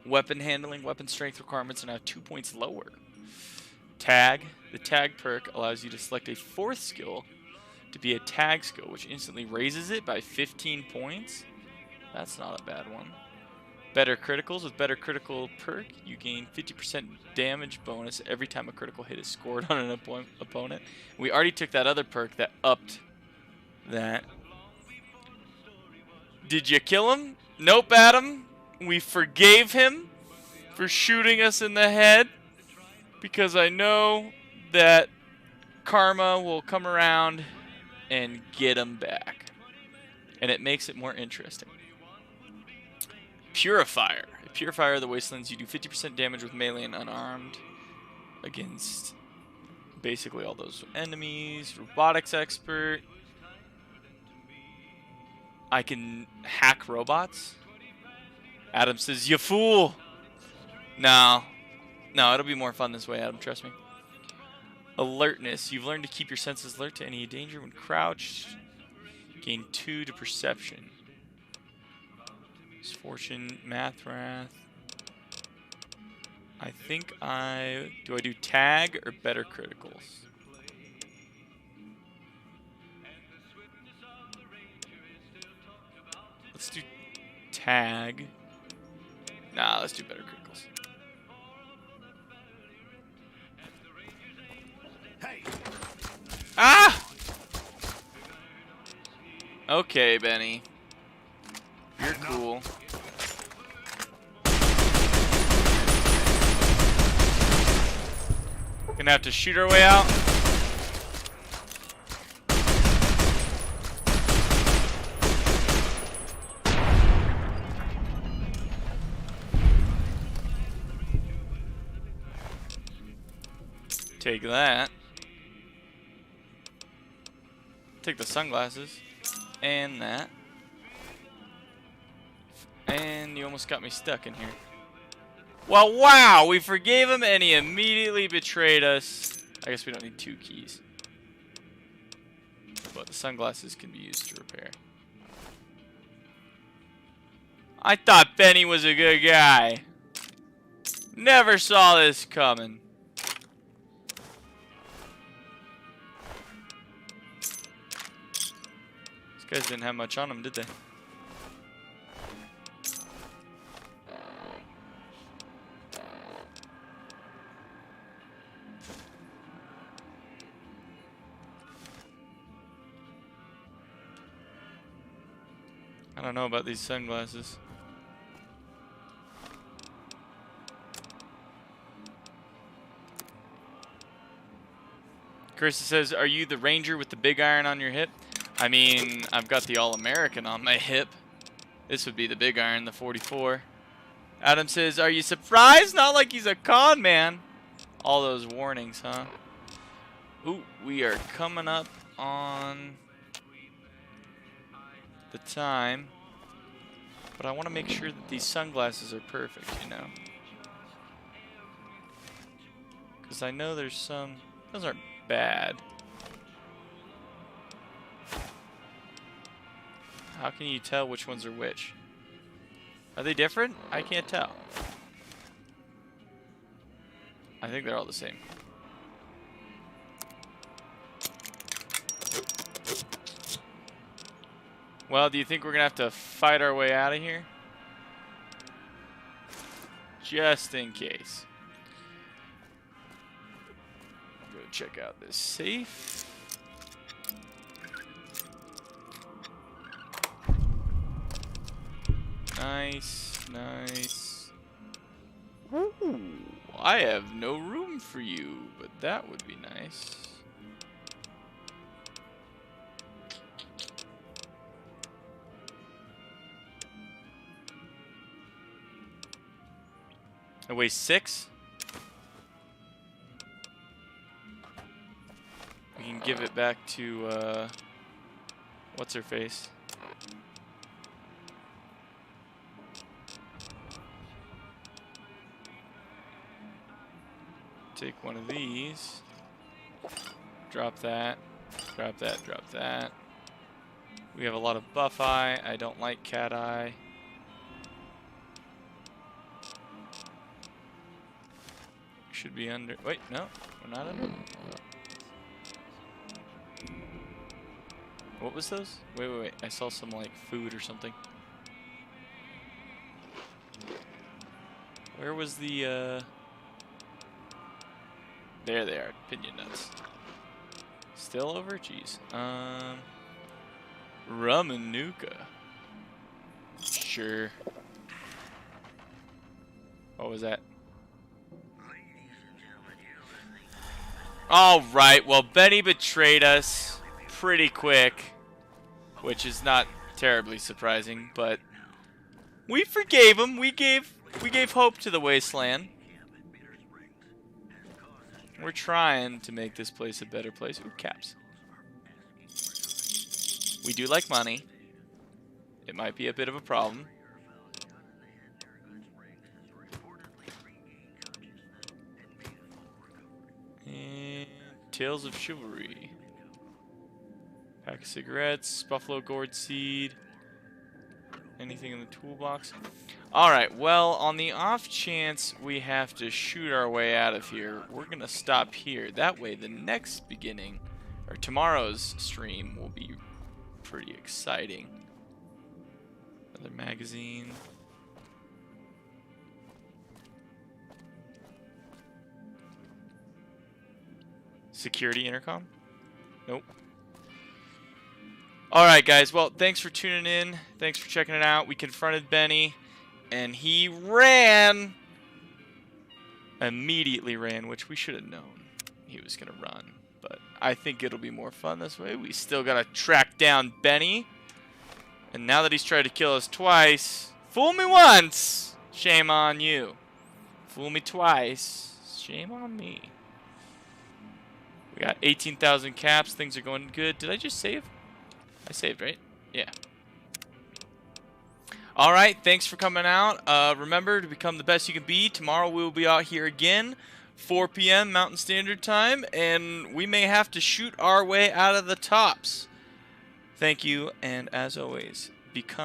Weapon handling, weapon strength requirements are now 2 points lower. Tag. The tag perk allows you to select a fourth skill to be a tag skill, which instantly raises it by 15 points. That's not a bad one. Better criticals. With better critical perk, you gain 50% damage bonus every time a critical hit is scored on an opponent. We already took that other perk that upped that. Did you kill him? Nope, Adam. We forgave him for shooting us in the head because I know that karma will come around and get him back. And it makes it more interesting. Purifier. A Purifier of the Wastelands, you do 50% damage with melee and unarmed against basically all those enemies. Robotics expert. I can hack robots. Adam says, you fool! No. No, it'll be more fun this way, Adam, trust me. Alertness. You've learned to keep your senses alert to any danger when crouched. Gain 2 to perception. Misfortune, Math Wrath. I think do I do tag or better criticals? Let's do tag. Nah, let's do better criticals. Ah! Okay, Benny. You're cool. Gonna have to shoot our way out. Take that. Take the sunglasses. And that. And you almost got me stuck in here. Well, wow! We forgave him and he immediately betrayed us. I guess we don't need 2 keys. But the sunglasses can be used to repair. I thought Benny was a good guy. Never saw this coming. These guys didn't have much on them, did they? I don't know about these sunglasses. Carissa says, are you the ranger with the big iron on your hip? I mean, I've got the All-American on my hip. This would be the big iron, the 44. Adam says, are you surprised? Not like he's a con man. All those warnings, huh? Ooh, we are coming up on the time. But I want to make sure that these sunglasses are perfect, you know? Because I know there's some... Those aren't bad. How can you tell which ones are which? Are they different? I can't tell. I think they're all the same. Well, do you think we're going to have to fight our way out of here? Just in case. Go check out this safe. Nice, nice. Ooh, I have no room for you, but that would be nice. It weighs 6. We can give it back to, what's her face? Take one of these. Drop that. Drop that, drop that. We have a lot of buff eye. I don't like cat eye. Should be under... Wait, no. We're not in. What was those? Wait. I saw some, like, food or something. Where was the, There they are. Pinion nuts. Still over? Jeez. Rum and Nuka. Sure. What was that? Alright, well, Benny betrayed us pretty quick, which is not terribly surprising, but we forgave him. We gave hope to the Wasteland. We're trying to make this place a better place. Ooh, caps. We do like money. It might be a bit of a problem. And Tales of Chivalry. Pack of cigarettes, buffalo gourd seed. Anything in the toolbox? Alright, well, on the off chance we have to shoot our way out of here, we're gonna stop here. That way the next beginning, or tomorrow's stream, will be pretty exciting. Another magazine. Security intercom? Nope. Alright guys, well, thanks for tuning in. Thanks for checking it out. We confronted Benny, and he ran. Immediately ran, which we should have known he was going to run. But I think it'll be more fun this way. We still got to track down Benny. And now that he's tried to kill us twice, fool me once, shame on you. Fool me twice, shame on me. We got 18,000 caps. Things are going good. Did I just save? I saved, right? Yeah. Alright, thanks for coming out. Remember to become the best you can be. Tomorrow we will be out here again, 4 p.m. Mountain Standard Time, and we may have to shoot our way out of the tops. Thank you, and as always, become